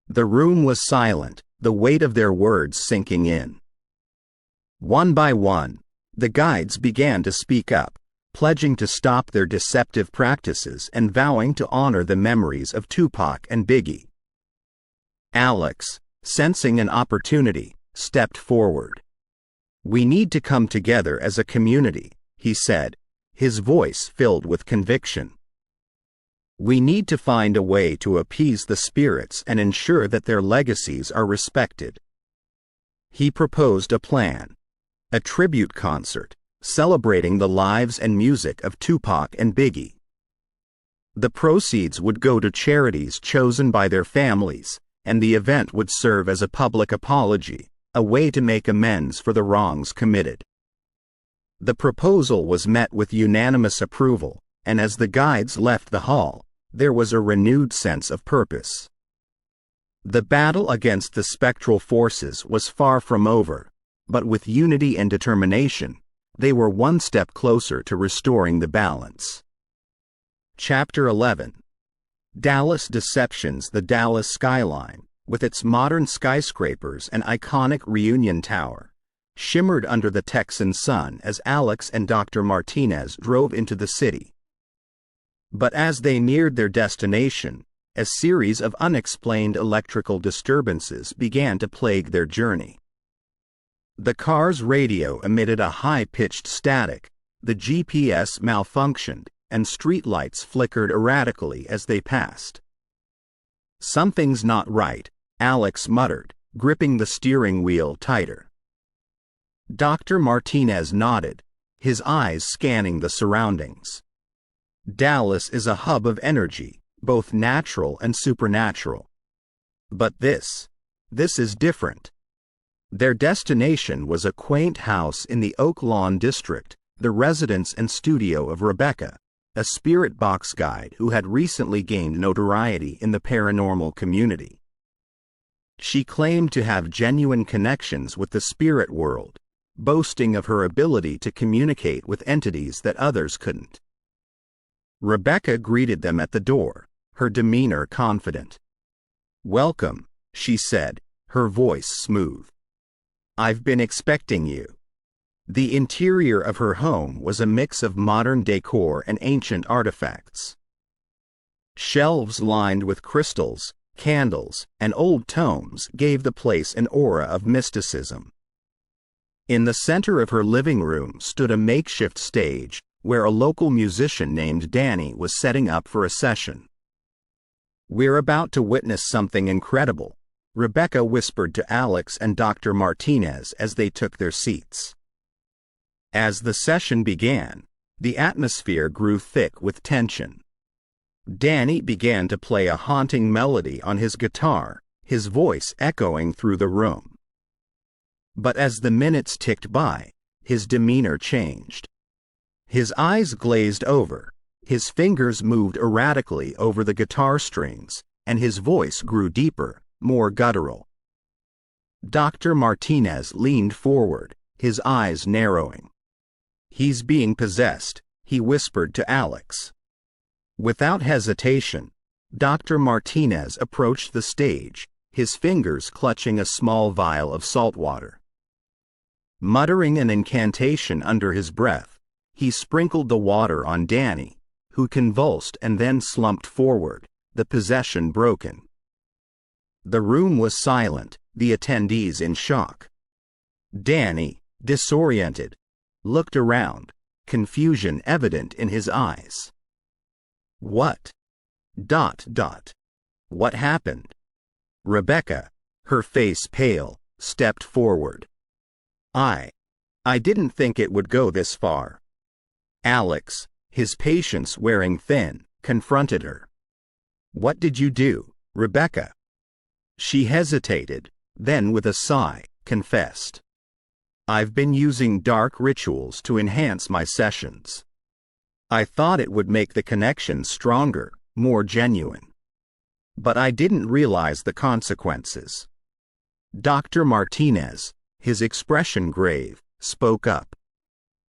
The room was silent, the weight of their words sinking in. One by one, the guides began to speak up, pledging to stop their deceptive practices and vowing to honor the memories of Tupac and Biggie. Alex, sensing an opportunity, stepped forward. "We need to come together as a community," he said, his voice filled with conviction. "We need to find a way to appease the spirits and ensure that their legacies are respected." He proposed a plan: a tribute concert, celebrating the lives and music of Tupac and Biggie. The proceeds would go to charities chosen by their families, and the event would serve as a public apology, a way to make amends for the wrongs committed. The proposal was met with unanimous approval, and as the guides left the hall, there was a renewed sense of purpose. The battle against the spectral forces was far from over, but with unity and determination, they were one step closer to restoring the balance. Chapter 11. Dallas Deceptions. The Dallas skyline, with its modern skyscrapers and iconic Reunion Tower, shimmered under the Texan sun as Alex and Dr. Martinez drove into the city. But as they neared their destination, a series of unexplained electrical disturbances began to plague their journey. The car's radio emitted a high-pitched static, the GPS malfunctioned, and streetlights flickered erratically as they passed. "Something's not right," Alex muttered, gripping the steering wheel tighter. Dr. Martinez nodded, his eyes scanning the surroundings. Dallas is a hub of energy, both natural and supernatural. But this is different. Their destination was a quaint house in the Oak Lawn district, the residence and studio of Rebecca, a spirit box guide who had recently gained notoriety in the paranormal community. She claimed to have genuine connections with the spirit world, boasting of her ability to communicate with entities that others couldn't. Rebecca greeted them at the door, her demeanor confident. "Welcome," she said, her voice smooth. "I've been expecting you." The interior of her home was a mix of modern decor and ancient artifacts. Shelves lined with crystals, candles, and old tomes gave the place an aura of mysticism. In the center of her living room stood a makeshift stage, where a local musician named Danny was setting up for a session. "We're about to witness something incredible," Rebecca whispered to Alex and Dr. Martinez as they took their seats. As the session began, the atmosphere grew thick with tension. Danny began to play a haunting melody on his guitar, his voice echoing through the room. But as the minutes ticked by, his demeanor changed. His eyes glazed over, his fingers moved erratically over the guitar strings, and his voice grew deeper, more guttural. Dr. Martinez leaned forward, his eyes narrowing. "He's being possessed," he whispered to Alex. Without hesitation, Dr. Martinez approached the stage, his fingers clutching a small vial of salt water. Muttering an incantation under his breath, he sprinkled the water on Danny, who convulsed and then slumped forward, the possession broken. The room was silent, the attendees in shock. Danny, disoriented, looked around, confusion evident in his eyes. What happened? Rebecca, her face pale, stepped forward. I didn't think it would go this far." Alex, his patience wearing thin, confronted her. "What did you do, Rebecca?" She hesitated, then with a sigh, confessed. "I've been using dark rituals to enhance my sessions. I thought it would make the connection stronger, more genuine. But I didn't realize the consequences." Dr. Martinez, his expression grave, spoke up.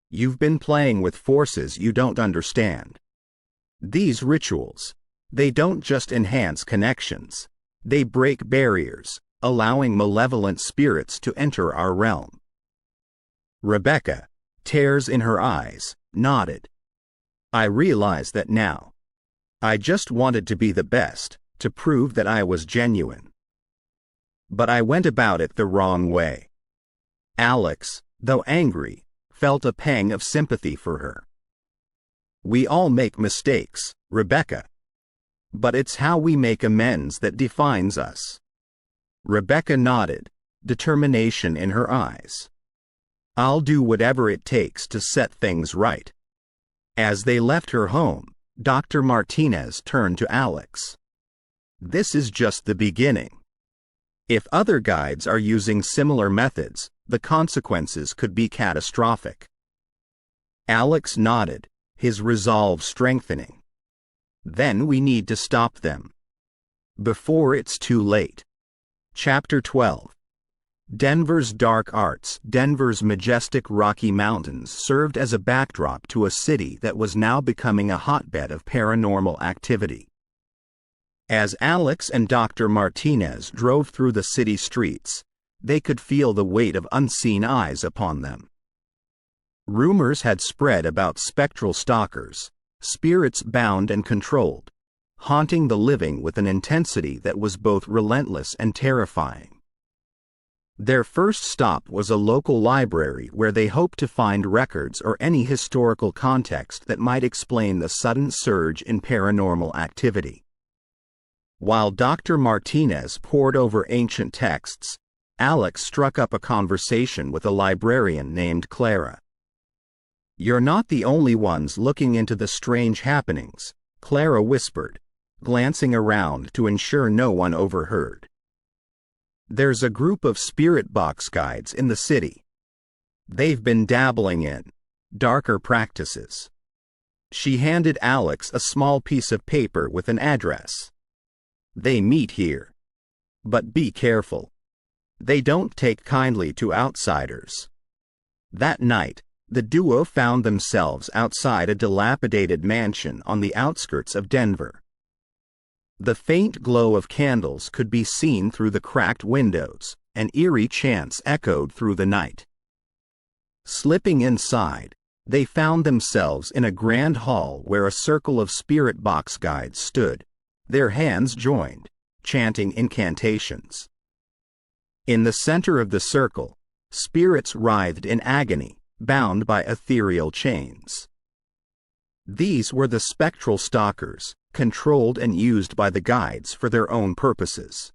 "You've been playing with forces you don't understand. These rituals, they don't just enhance connections, they break barriers, allowing malevolent spirits to enter our realm." Rebecca, tears in her eyes, nodded. "I realize that now. I just wanted to be the best, to prove that I was genuine. But I went about it the wrong way." Alex, though angry, felt a pang of sympathy for her. "We all make mistakes, Rebecca. But it's how we make amends that defines us." Rebecca nodded, determination in her eyes. "I'll do whatever it takes to set things right." As they left her home, Dr. Martinez turned to Alex. "This is just the beginning. If other guides are using similar methods, the consequences could be catastrophic." Alex nodded, his resolve strengthening. "Then we need to stop them. Before it's too late." Chapter 12. Denver's dark arts. Denver's majestic Rocky Mountains served as a backdrop to a city that was now becoming a hotbed of paranormal activity. As Alex and Dr. Martinez drove through the city streets, they could feel the weight of unseen eyes upon them. Rumors had spread about spectral stalkers, spirits bound and controlled, haunting the living with an intensity that was both relentless and terrifying. Their first stop was a local library where they hoped to find records or any historical context that might explain the sudden surge in paranormal activity. While Dr. Martinez pored over ancient texts, Alex struck up a conversation with a librarian named Clara. "You're not the only ones looking into the strange happenings," Clara whispered, glancing around to ensure no one overheard. "There's a group of spirit box guides in the city. They've been dabbling in darker practices." She handed Alex a small piece of paper with an address. "They meet here. But be careful. They don't take kindly to outsiders." That night, the duo found themselves outside a dilapidated mansion on the outskirts of Denver. The faint glow of candles could be seen through the cracked windows, and eerie chants echoed through the night. Slipping inside, they found themselves in a grand hall where a circle of spirit box guides stood, their hands joined, chanting incantations. In the center of the circle, spirits writhed in agony, bound by ethereal chains. These were the spectral stalkers, controlled and used by the guides for their own purposes.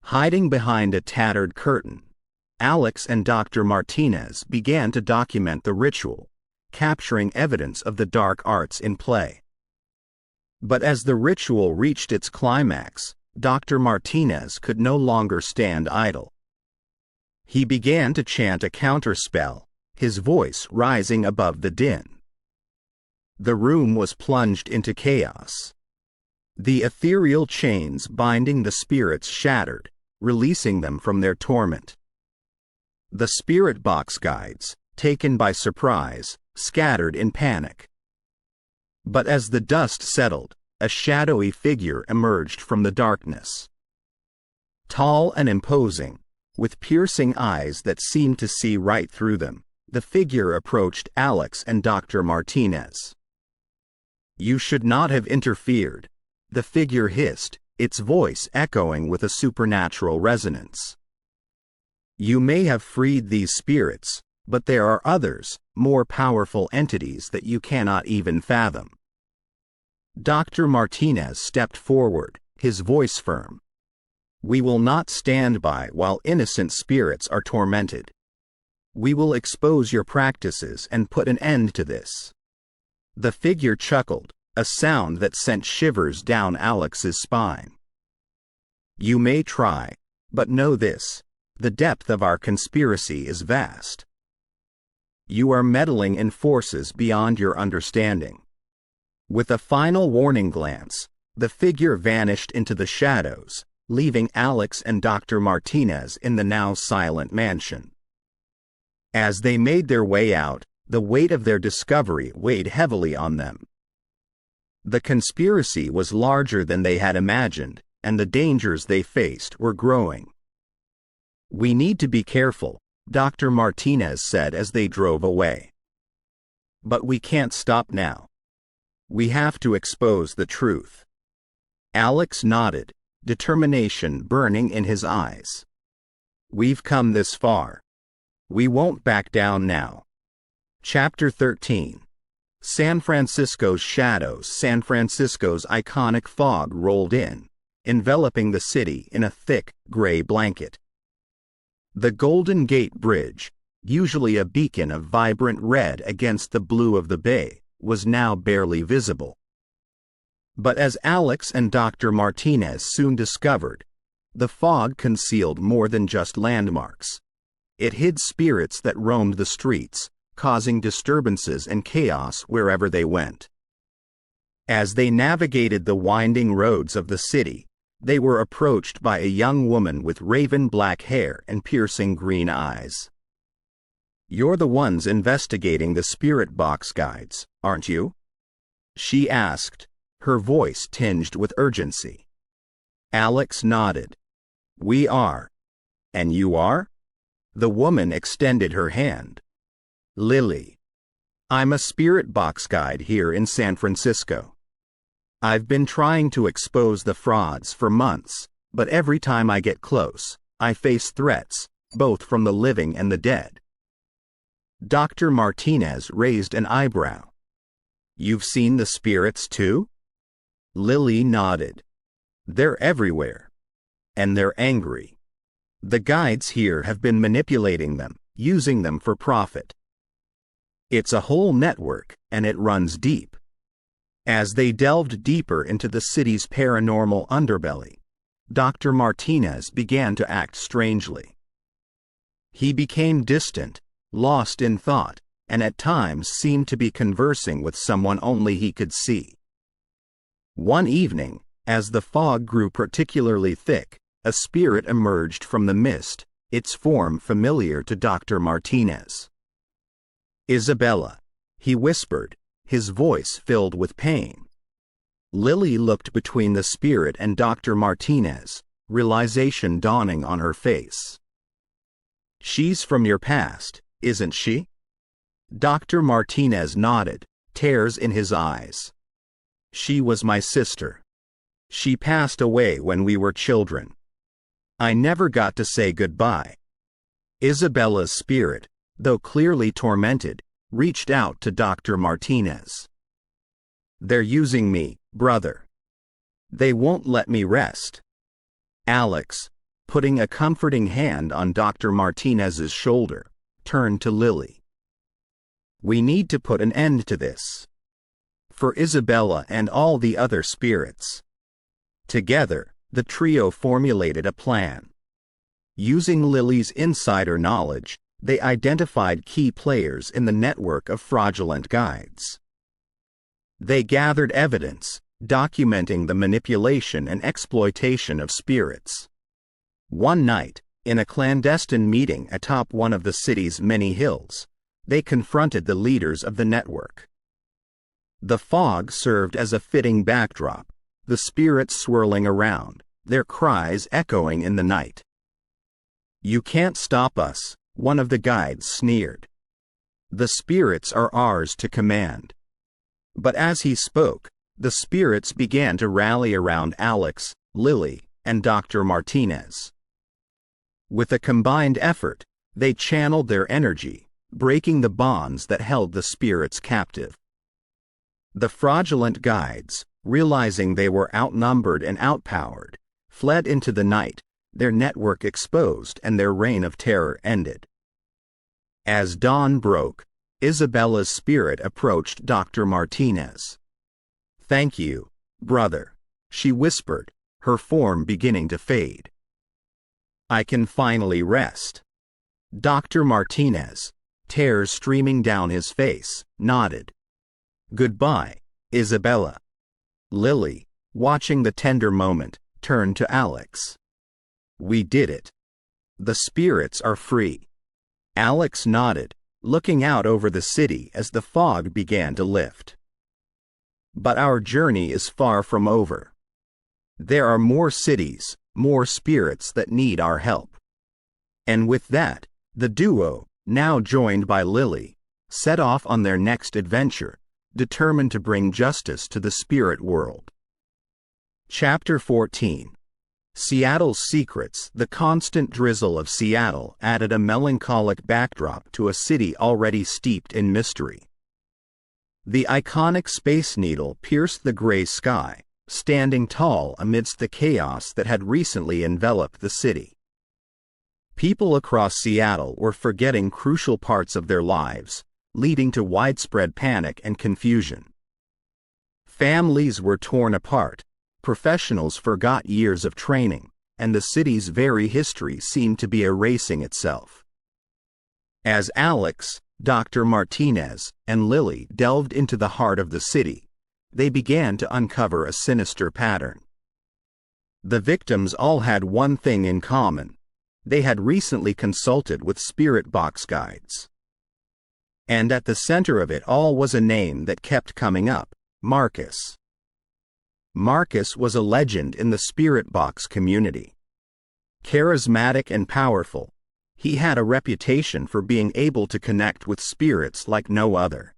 Hiding behind a tattered curtain, Alex and Dr. Martinez began to document the ritual, capturing evidence of the dark arts in play. But as the ritual reached its climax, Dr. Martinez could no longer stand idle. He began to chant a counterspell, his voice rising above the din. The room was plunged into chaos. The ethereal chains binding the spirits shattered, releasing them from their torment. The spirit box guides, taken by surprise, scattered in panic. But as the dust settled, a shadowy figure emerged from the darkness. Tall and imposing, with piercing eyes that seemed to see right through them, the figure approached Alex and Dr. Martinez. "You should not have interfered," the figure hissed, its voice echoing with a supernatural resonance. "You may have freed these spirits, but there are others, more powerful entities that you cannot even fathom." Dr. Martinez stepped forward, his voice firm. "We will not stand by while innocent spirits are tormented. We will expose your practices and put an end to this." The figure chuckled, a sound that sent shivers down Alex's spine. "You may try, but know this: the depth of our conspiracy is vast. You are meddling in forces beyond your understanding." With a final warning glance, the figure vanished into the shadows, leaving Alex and Dr. Martinez in the now silent mansion. As they made their way out, the weight of their discovery weighed heavily on them. The conspiracy was larger than they had imagined, and the dangers they faced were growing. "We need to be careful," Dr. Martinez said as they drove away. "But we can't stop now. We have to expose the truth." Alex nodded, determination burning in his eyes. "We've come this far. We won't back down now." Chapter 13. San Francisco's shadows. San Francisco's iconic fog rolled in, enveloping the city in a thick, gray blanket. The Golden Gate Bridge, usually a beacon of vibrant red against the blue of the bay, was now barely visible. But as Alex and Dr. Martinez soon discovered, the fog concealed more than just landmarks. It hid spirits that roamed the streets, causing disturbances and chaos wherever they went. As they navigated the winding roads of the city, they were approached by a young woman with raven black hair and piercing green eyes. "You're the ones investigating the spirit box guides, aren't you?" she asked, her voice tinged with urgency. Alex nodded. "We are." "And you are?" The woman extended her hand. "Lily. I'm a spirit box guide here in San Francisco. I've been trying to expose the frauds for months, but every time I get close, I face threats, both from the living and the dead." Dr. Martinez raised an eyebrow. "You've seen the spirits too?" Lily nodded. "They're everywhere. And they're angry. The guides here have been manipulating them, using them for profit. It's a whole network, and it runs deep." As they delved deeper into the city's paranormal underbelly, Dr. Martinez began to act strangely. He became distant, lost in thought, and at times seemed to be conversing with someone only he could see. One evening, as the fog grew particularly thick, a spirit emerged from the mist, its form familiar to Dr. Martinez. "Isabella," he whispered, his voice filled with pain. Lily looked between the spirit and Dr. Martinez, realization dawning on her face. "She's from your past, isn't she?" Dr. Martinez nodded, tears in his eyes. "She was my sister. She passed away when we were children. I never got to say goodbye. Isabella's spirit, though clearly tormented, reached out to Dr. Martinez. They're using me, brother. They won't let me rest. Alex, putting a comforting hand on Dr. Martinez's shoulder, turned to Lily. We need to put an end to this. For Isabella and all the other spirits. Together, the trio formulated a plan. Using Lily's insider knowledge, they identified key players in the network of fraudulent guides. They gathered evidence, documenting the manipulation and exploitation of spirits. One night, in a clandestine meeting atop one of the city's many hills, they confronted the leaders of the network. The fog served as a fitting backdrop, the spirits swirling around, their cries echoing in the night. You can't stop us, one of the guides sneered. The spirits are ours to command. But as he spoke, the spirits began to rally around Alex, Lily, and Dr. Martinez. With a combined effort, they channeled their energy, breaking the bonds that held the spirits captive. The fraudulent guides, realizing they were outnumbered and outpowered, fled into the night, their network exposed and their reign of terror ended. As dawn broke, Isabella's spirit approached Dr. Martinez. Thank you, brother, she whispered, her form beginning to fade. I can finally rest. Dr. Martinez, tears streaming down his face, nodded. Goodbye, Isabella. Lily, watching the tender moment, turned to Alex. We did it. The spirits are free. Alex nodded, looking out over the city as the fog began to lift. But our journey is far from over. There are more cities, more spirits that need our help. And with that, the duo, now joined by Lily, set off on their next adventure, determined to bring justice to the spirit world. Chapter 14. Seattle's Secrets. The constant drizzle of Seattle added a melancholic backdrop to a city already steeped in mystery. The iconic Space Needle pierced the gray sky, standing tall amidst the chaos that had recently enveloped the city. People across Seattle were forgetting crucial parts of their lives, leading to widespread panic and confusion. Families were torn apart, professionals forgot years of training, and the city's very history seemed to be erasing itself. As Alex, Dr. Martinez, and Lily delved into the heart of the city, they began to uncover a sinister pattern. The victims all had one thing in common. They had recently consulted with spirit box guides. And at the center of it all was a name that kept coming up: Marcus. Marcus was a legend in the spirit box community. Charismatic and powerful, he had a reputation for being able to connect with spirits like no other.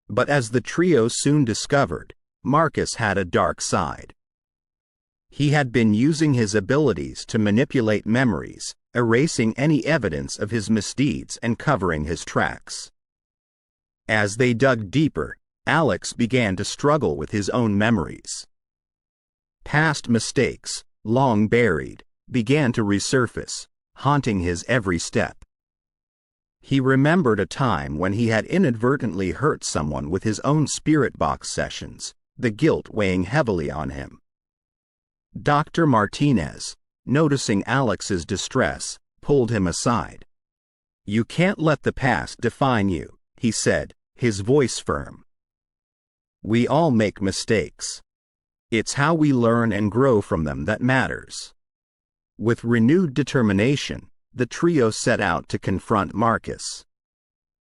But as the trio soon discovered, Marcus had a dark side. He had been using his abilities to manipulate memories, erasing any evidence of his misdeeds and covering his tracks. As they dug deeper, Alex began to struggle with his own memories. Past mistakes, long buried, began to resurface, haunting his every step. He remembered a time when he had inadvertently hurt someone with his own spirit box sessions, the guilt weighing heavily on him. Dr. Martinez, noticing Alex's distress, pulled him aside. You can't let the past define you, he said, his voice firm. We all make mistakes. It's how we learn and grow from them that matters. With renewed determination, the trio set out to confront Marcus.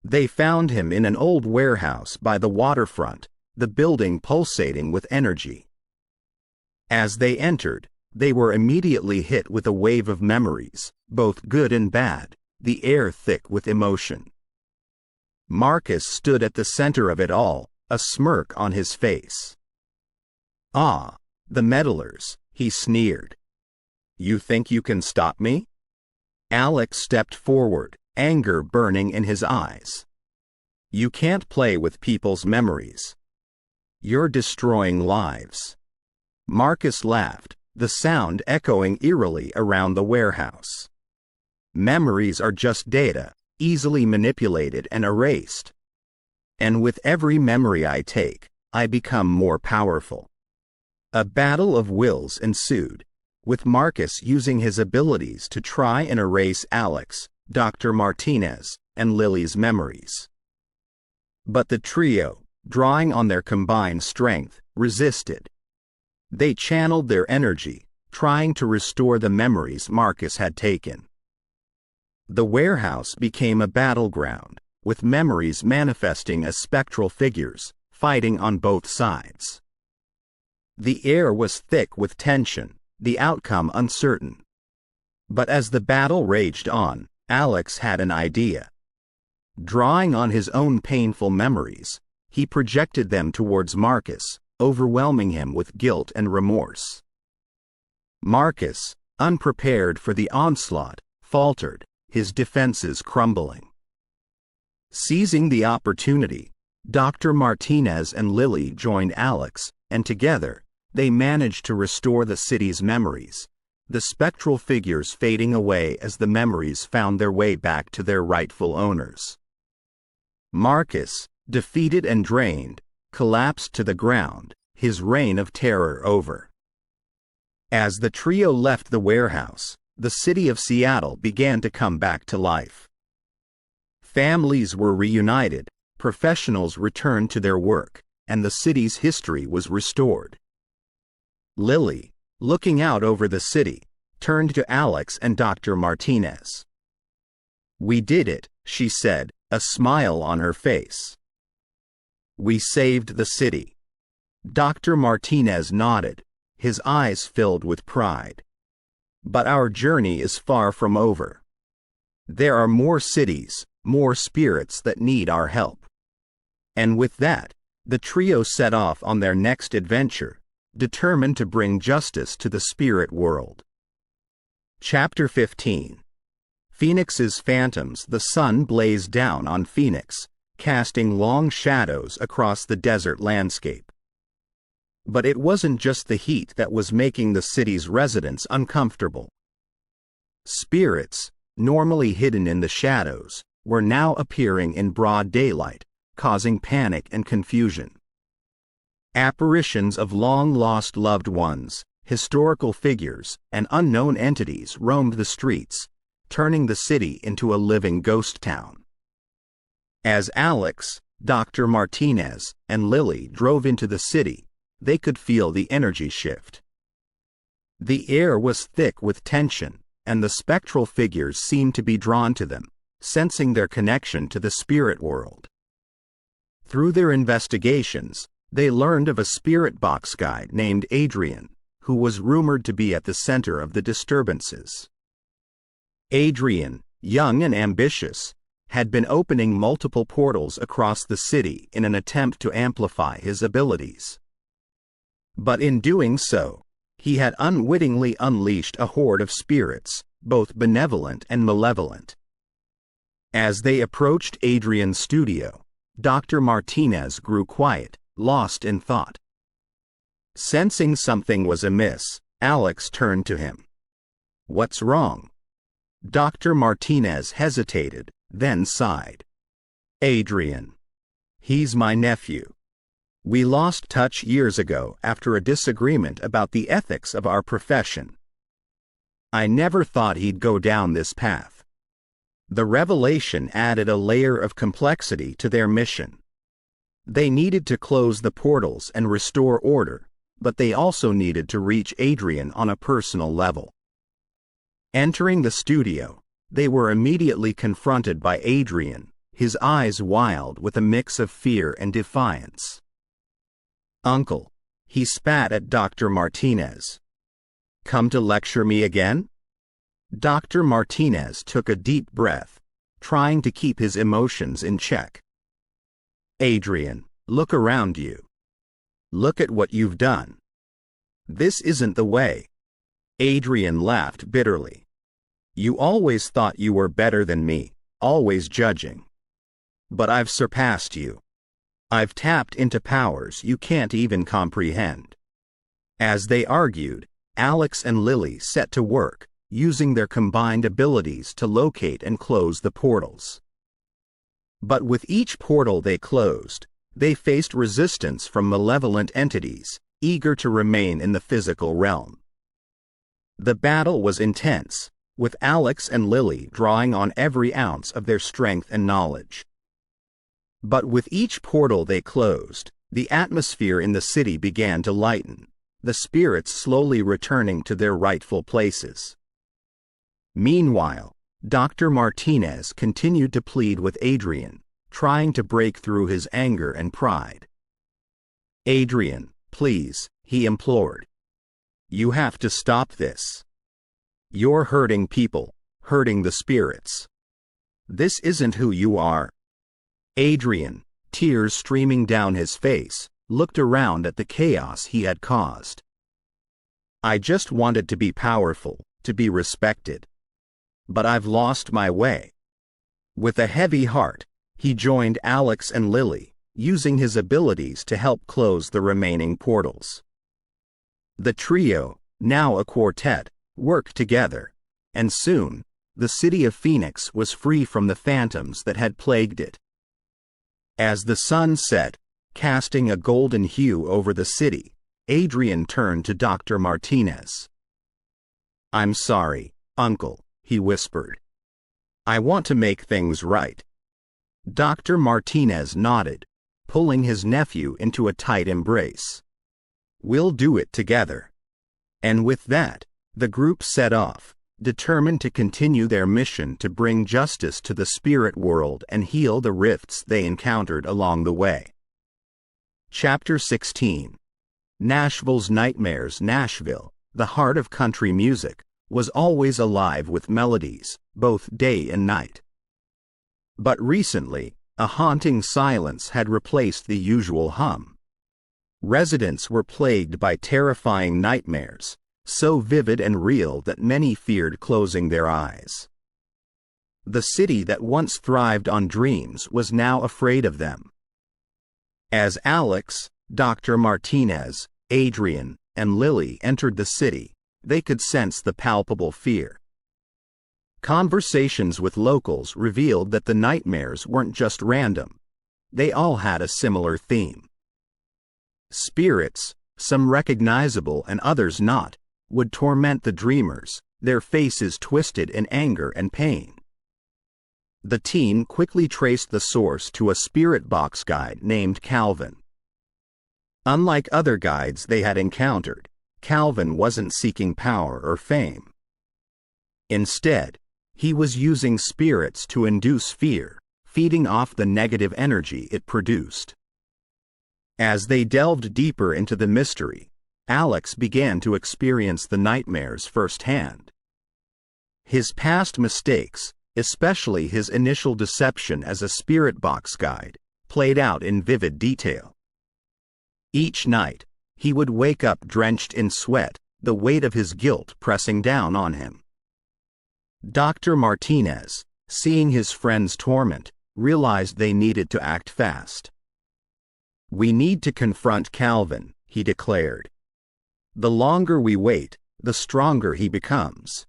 They found him in an old warehouse by the waterfront, the building pulsating with energy. As they entered, they were immediately hit with a wave of memories, both good and bad, the air thick with emotion. Marcus stood at the center of it all, a smirk on his face. Ah, The meddlers, he sneered. You think you can stop me? Alex stepped forward, anger burning in his eyes. You can't play with people's memories. You're destroying lives. Marcus laughed, the sound echoing eerily around the warehouse. Memories are just data, easily manipulated and erased. And with every memory I take, I become more powerful. A battle of wills ensued, with Marcus using his abilities to try and erase Alex, Dr. Martinez, and Lily's memories. But the trio, drawing on their combined strength, resisted. They channeled their energy, trying to restore the memories Marcus had taken. The warehouse became a battleground, with memories manifesting as spectral figures, fighting on both sides. The air was thick with tension, the outcome uncertain. But as the battle raged on, Alex had an idea. Drawing on his own painful memories, he projected them towards Marcus, overwhelming him with guilt and remorse. Marcus, unprepared for the onslaught, faltered, his defenses crumbling. Seizing the opportunity, Dr. Martinez and Lily joined Alex, and together, they managed to restore the city's memories, the spectral figures fading away as the memories found their way back to their rightful owners. Marcus, defeated and drained, collapsed to the ground, his reign of terror over. As the trio left the warehouse, the city of Seattle began to come back to life. Families were reunited, professionals returned to their work, and the city's history was restored. Lily, looking out over the city, turned to Alex and Dr. Martinez. We did it, she said, a smile on her face. We saved the city. Dr. Martinez nodded, his eyes filled with pride. But our journey is far from over. There are more cities, more spirits that need our help. And with that, the trio set off on their next adventure, determined to bring justice to the spirit world. Chapter 15. Phoenix's Phantoms. The sun blazed down on Phoenix, casting long shadows across the desert landscape. But it wasn't just the heat that was making the city's residents uncomfortable. Spirits, normally hidden in the shadows, were now appearing in broad daylight, causing panic and confusion. Apparitions of long-lost loved ones, historical figures, and unknown entities roamed the streets, turning the city into a living ghost town. As Alex, Dr. Martinez, and Lily drove into the city, they could feel the energy shift. The air was thick with tension, and the spectral figures seemed to be drawn to them, sensing their connection to the spirit world. Through their investigations, they learned of a spirit box guide named Adrian, who was rumored to be at the center of the disturbances. Adrian, young and ambitious, had been opening multiple portals across the city in an attempt to amplify his abilities. But in doing so, he had unwittingly unleashed a horde of spirits, both benevolent and malevolent. As they approached Adrian's studio, Dr. Martinez grew quiet, lost in thought. Sensing something was amiss, Alex turned to him. What's wrong? Dr. Martinez hesitated, then sighed. Adrian. He's my nephew. We lost touch years ago after a disagreement about the ethics of our profession. I never thought he'd go down this path. The revelation added a layer of complexity to their mission. They needed to close the portals and restore order, but they also needed to reach Adrian on a personal level. Entering the studio, they were immediately confronted by Adrian, his eyes wild with a mix of fear and defiance. Uncle, he spat at Dr. Martinez. Come to lecture me again? Dr. Martinez took a deep breath, trying to keep his emotions in check. Adrian, look around you. Look at what you've done. This isn't the way. Adrian laughed bitterly. You always thought you were better than me, always judging. But I've surpassed you. I've tapped into powers you can't even comprehend. As they argued, Alex and Lily set to work, using their combined abilities to locate and close the portals. But with each portal they closed, they faced resistance from malevolent entities, eager to remain in the physical realm. The battle was intense, with Alex and Lily drawing on every ounce of their strength and knowledge. But with each portal they closed, the atmosphere in the city began to lighten, the spirits slowly returning to their rightful places. Meanwhile, Dr. Martinez continued to plead with Adrian, trying to break through his anger and pride. Adrian, please, he implored. You have to stop this. You're hurting people, hurting the spirits. This isn't who you are. Adrian, tears streaming down his face, looked around at the chaos he had caused. I just wanted to be powerful, to be respected. But I've lost my way. With a heavy heart, he joined Alex and Lily, using his abilities to help close the remaining portals. The trio, now a quartet, worked together, and soon, the city of Phoenix was free from the phantoms that had plagued it. As the sun set, casting a golden hue over the city, Adrian turned to Dr. Martinez. I'm sorry, Uncle, he whispered. I want to make things right. Dr. Martinez nodded, pulling his nephew into a tight embrace. We'll do it together. And with that, the group set off, determined to continue their mission to bring justice to the spirit world and heal the rifts they encountered along the way. Chapter 16. Nashville's Nightmares. Nashville, the heart of country music, was always alive with melodies, both day and night. But recently, a haunting silence had replaced the usual hum. Residents were plagued by terrifying nightmares, so vivid and real that many feared closing their eyes. The city that once thrived on dreams was now afraid of them. As Alex, Dr. Martinez, Adrian, and Lily entered the city, they could sense the palpable fear. Conversations with locals revealed that the nightmares weren't just random. They all had a similar theme. Spirits, some recognizable and others not, would torment the dreamers, their faces twisted in anger and pain. The team quickly traced the source to a spirit box guide named Calvin. Unlike other guides they had encountered, Calvin wasn't seeking power or fame. Instead, he was using spirits to induce fear, feeding off the negative energy it produced. As they delved deeper into the mystery, Alex began to experience the nightmares firsthand. His past mistakes, especially his initial deception as a spirit box guide, played out in vivid detail. Each night, he would wake up drenched in sweat, the weight of his guilt pressing down on him. Dr. Martinez, seeing his friend's torment, realized they needed to act fast. We need to confront Calvin, he declared. The longer we wait, the stronger he becomes.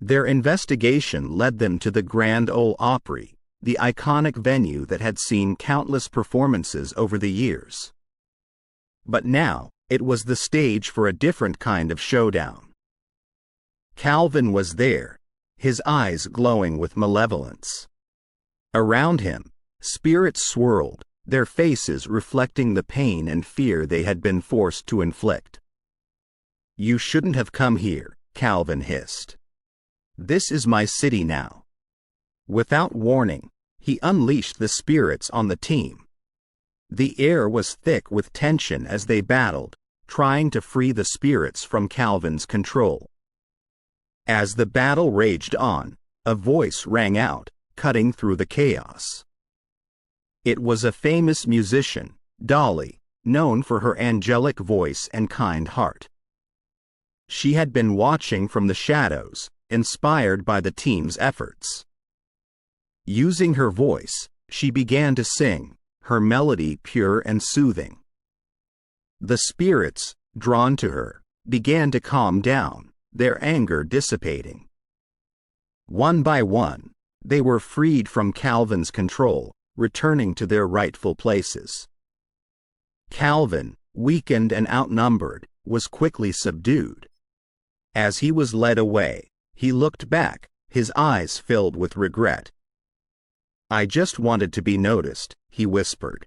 Their investigation led them to the Grand Ole Opry, the iconic venue that had seen countless performances over the years. But now, it was the stage for a different kind of showdown. Calvin was there, his eyes glowing with malevolence. Around him, spirits swirled, their faces reflecting the pain and fear they had been forced to inflict. You shouldn't have come here, Calvin hissed. This is my city now. Without warning, he unleashed the spirits on the team. The air was thick with tension as they battled, trying to free the spirits from Calvin's control. As the battle raged on, a voice rang out, cutting through the chaos. It was a famous musician, Dolly, known for her angelic voice and kind heart. She had been watching from the shadows, inspired by the team's efforts. Using her voice, she began to sing, her melody pure and soothing. The spirits, drawn to her, began to calm down, their anger dissipating. One by one, they were freed from Calvin's control, returning to their rightful places. Calvin, weakened and outnumbered, was quickly subdued. As he was led away, he looked back, his eyes filled with regret. "I just wanted to be noticed," he whispered.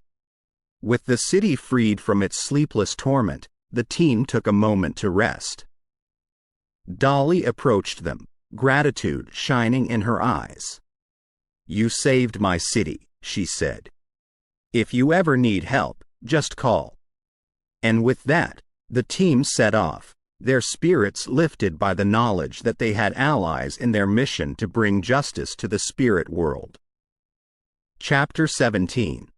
With the city freed from its sleepless torment, the team took a moment to rest. Dolly approached them, gratitude shining in her eyes. "You saved my city," she said. "If you ever need help, just call." And with that, the team set off, their spirits lifted by the knowledge that they had allies in their mission to bring justice to the spirit world. Chapter 17.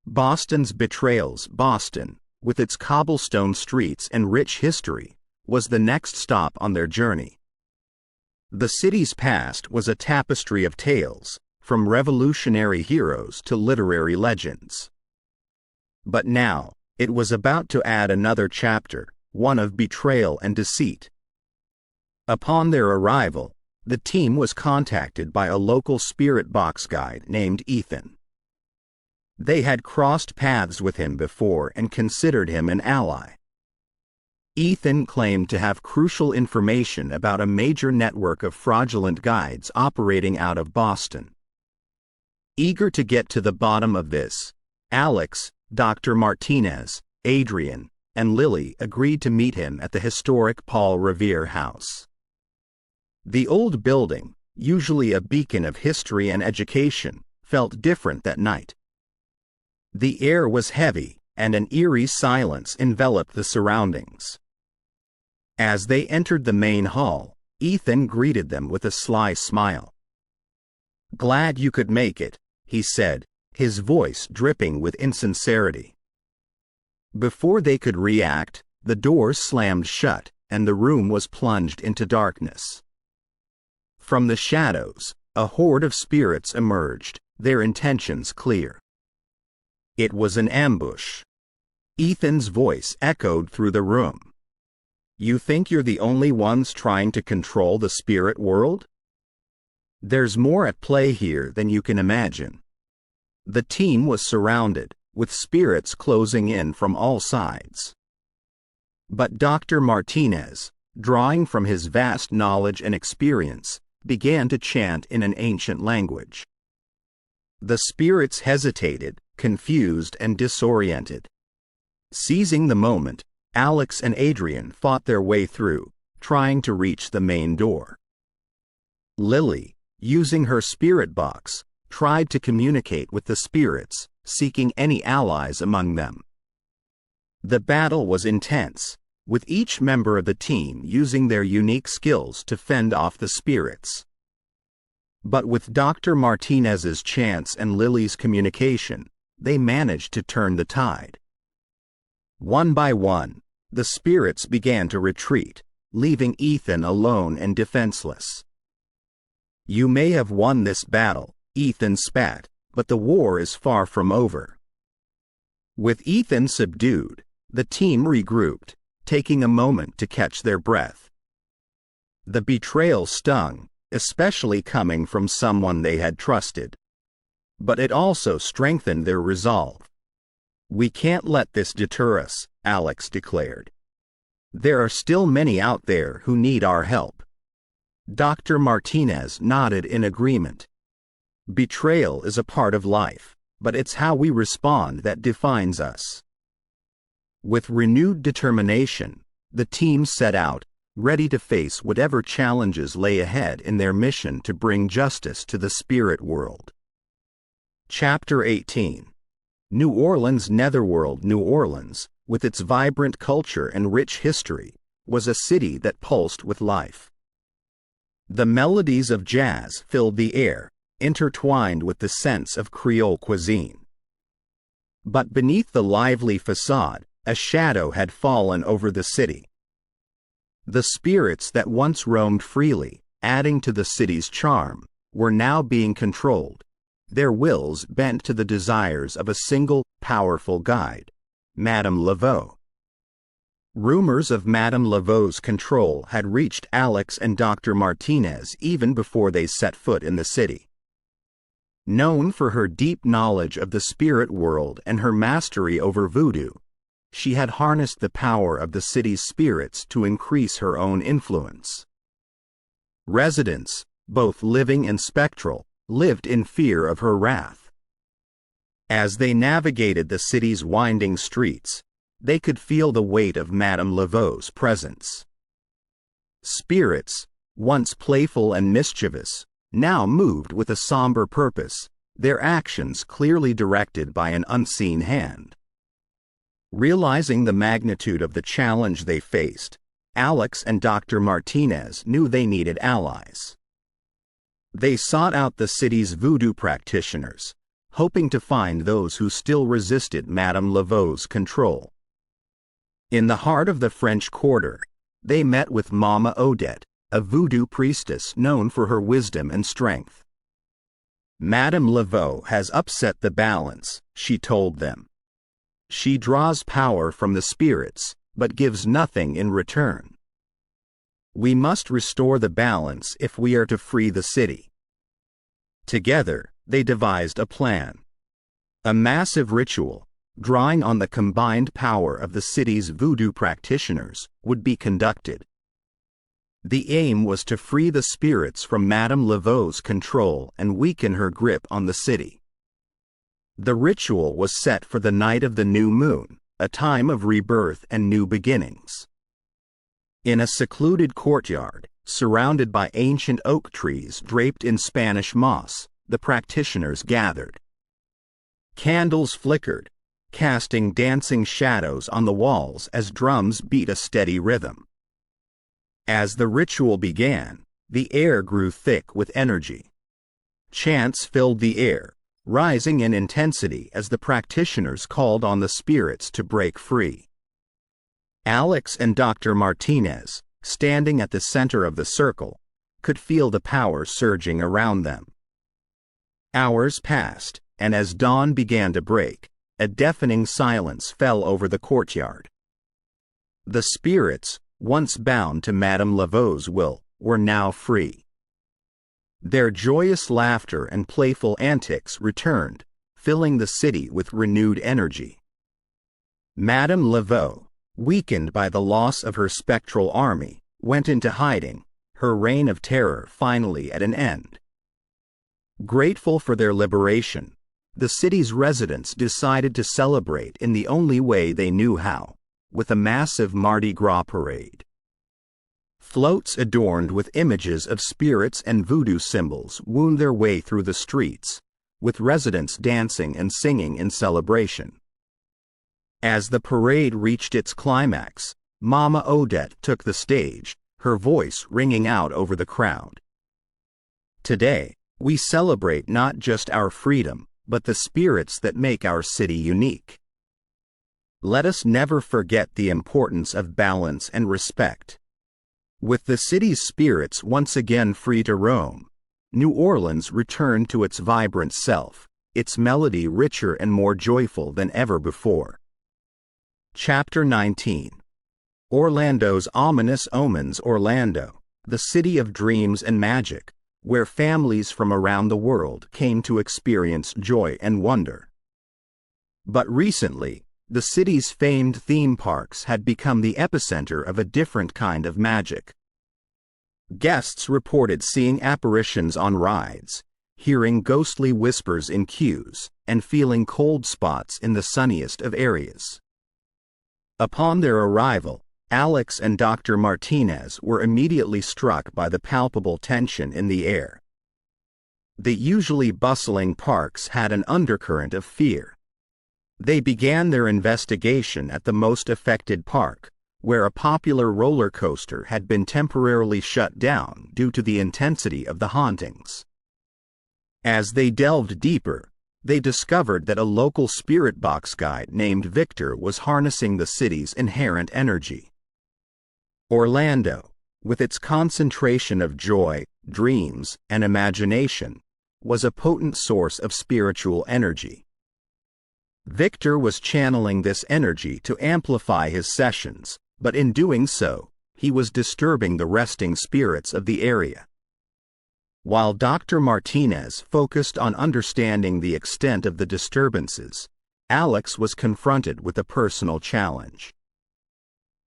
Boston's betrayals. Boston, with its cobblestone streets and rich history, was the next stop on their journey. The city's past was a tapestry of tales, from revolutionary heroes to literary legends. But now, it was about to add another chapter, one of betrayal and deceit. Upon their arrival, the team was contacted by a local spirit box guide named Ethan. They had crossed paths with him before and considered him an ally. Ethan claimed to have crucial information about a major network of fraudulent guides operating out of Boston. Eager to get to the bottom of this, Alex, Dr. Martinez, Adrian, and Lily agreed to meet him at the historic Paul Revere house. The old building, usually a beacon of history and education, felt different that night. The air was heavy, and an eerie silence enveloped the surroundings. As they entered the main hall, Ethan greeted them with a sly smile. "Glad you could make it," he said, his voice dripping with insincerity. Before they could react, the doors slammed shut, and the room was plunged into darkness. From the shadows, a horde of spirits emerged, their intentions clear. It was an ambush. Ethan's voice echoed through the room. "You think you're the only ones trying to control the spirit world? There's more at play here than you can imagine." The team was surrounded, with spirits closing in from all sides. But Dr. Martinez, drawing from his vast knowledge and experience, began to chant in an ancient language. The spirits hesitated, confused and disoriented. Seizing the moment, Alex and Adrian fought their way through, trying to reach the main door. Lily, using her spirit box, tried to communicate with the spirits, seeking any allies among them. The battle was intense, with each member of the team using their unique skills to fend off the spirits. But with Dr. Martinez's chants and Lily's communication, they managed to turn the tide. One by one, the spirits began to retreat, leaving Ethan alone and defenseless. "You may have won this battle," Ethan spat, "but the war is far from over." With Ethan subdued, the team regrouped, taking a moment to catch their breath. The betrayal stung, especially coming from someone they had trusted. But it also strengthened their resolve. "We can't let this deter us," Alex declared. "There are still many out there who need our help." Dr. Martinez nodded in agreement. "Betrayal is a part of life, but it's how we respond that defines us." With renewed determination, the team set out, ready to face whatever challenges lay ahead in their mission to bring justice to the spirit world. Chapter 18. New Orleans. Netherworld. New Orleans, with its vibrant culture and rich history, was a city that pulsed with life. The melodies of jazz filled the air, intertwined with the scents of Creole cuisine. But beneath the lively facade, a shadow had fallen over the city. The spirits that once roamed freely, adding to the city's charm, were now being controlled, their wills bent to the desires of a single, powerful guide, Madame Laveau. Rumors of Madame Laveau's control had reached Alex and Dr. Martinez even before they set foot in the city. Known for her deep knowledge of the spirit world and her mastery over voodoo, she had harnessed the power of the city's spirits to increase her own influence. Residents, both living and spectral, lived in fear of her wrath. As they navigated the city's winding streets, they could feel the weight of Madame Laveau's presence. Spirits, once playful and mischievous, now moved with a somber purpose, their actions clearly directed by an unseen hand. Realizing the magnitude of the challenge they faced, Alex and Dr. Martinez knew they needed allies. They sought out the city's voodoo practitioners, hoping to find those who still resisted Madame Laveau's control. In the heart of the French Quarter, they met with Mama Odette, a voodoo priestess known for her wisdom and strength. Madame Laveau has upset the balance, she told them. She draws power from the spirits, but gives nothing in return. We must restore the balance if we are to free the city. Together, they devised a plan. A massive ritual, drawing on the combined power of the city's voodoo practitioners, would be conducted. The aim was to free the spirits from Madame Laveau's control and weaken her grip on the city. The ritual was set for the night of the new moon, a time of rebirth and new beginnings. In a secluded courtyard, surrounded by ancient oak trees draped in Spanish moss, the practitioners gathered. Candles flickered, casting dancing shadows on the walls as drums beat a steady rhythm. As the ritual began, the air grew thick with energy. Chants filled the air, rising in intensity as the practitioners called on the spirits to break free. Alex and Dr. Martinez, standing at the center of the circle, could feel the power surging around them. Hours passed, and as dawn began to break, a deafening silence fell over the courtyard. The spirits, once bound to Madame Laveau's will, were now free. Their joyous laughter and playful antics returned, filling the city with renewed energy. Madame Laveau, weakened by the loss of her spectral army, went into hiding, her reign of terror finally at an end. Grateful for their liberation, the city's residents decided to celebrate in the only way they knew how, with a massive Mardi Gras parade. Floats adorned with images of spirits and voodoo symbols wound their way through the streets, with residents dancing and singing in celebration. As the parade reached its climax, Mama Odette took the stage, her voice ringing out over the crowd. Today, we celebrate not just our freedom, but the spirits that make our city unique. Let us never forget the importance of balance and respect. With the city's spirits once again free to roam, New Orleans returned to its vibrant self, its melody richer and more joyful than ever before. Chapter 19. Orlando's Ominous Omens. Orlando, the city of dreams and magic, where families from around the world came to experience joy and wonder. But recently, the city's famed theme parks had become the epicenter of a different kind of magic. Guests reported seeing apparitions on rides, hearing ghostly whispers in queues, and feeling cold spots in the sunniest of areas. Upon their arrival, Alex and Dr. Martinez were immediately struck by the palpable tension in the air. The usually bustling parks had an undercurrent of fear. They began their investigation at the most affected park, where a popular roller coaster had been temporarily shut down due to the intensity of the hauntings. As they delved deeper, they discovered that a local spirit box guide named Victor was harnessing the city's inherent energy. Orlando, with its concentration of joy, dreams, and imagination, was a potent source of spiritual energy. Victor was channeling this energy to amplify his sessions, but in doing so, he was disturbing the resting spirits of the area. While Dr. Martinez focused on understanding the extent of the disturbances, Alex was confronted with a personal challenge.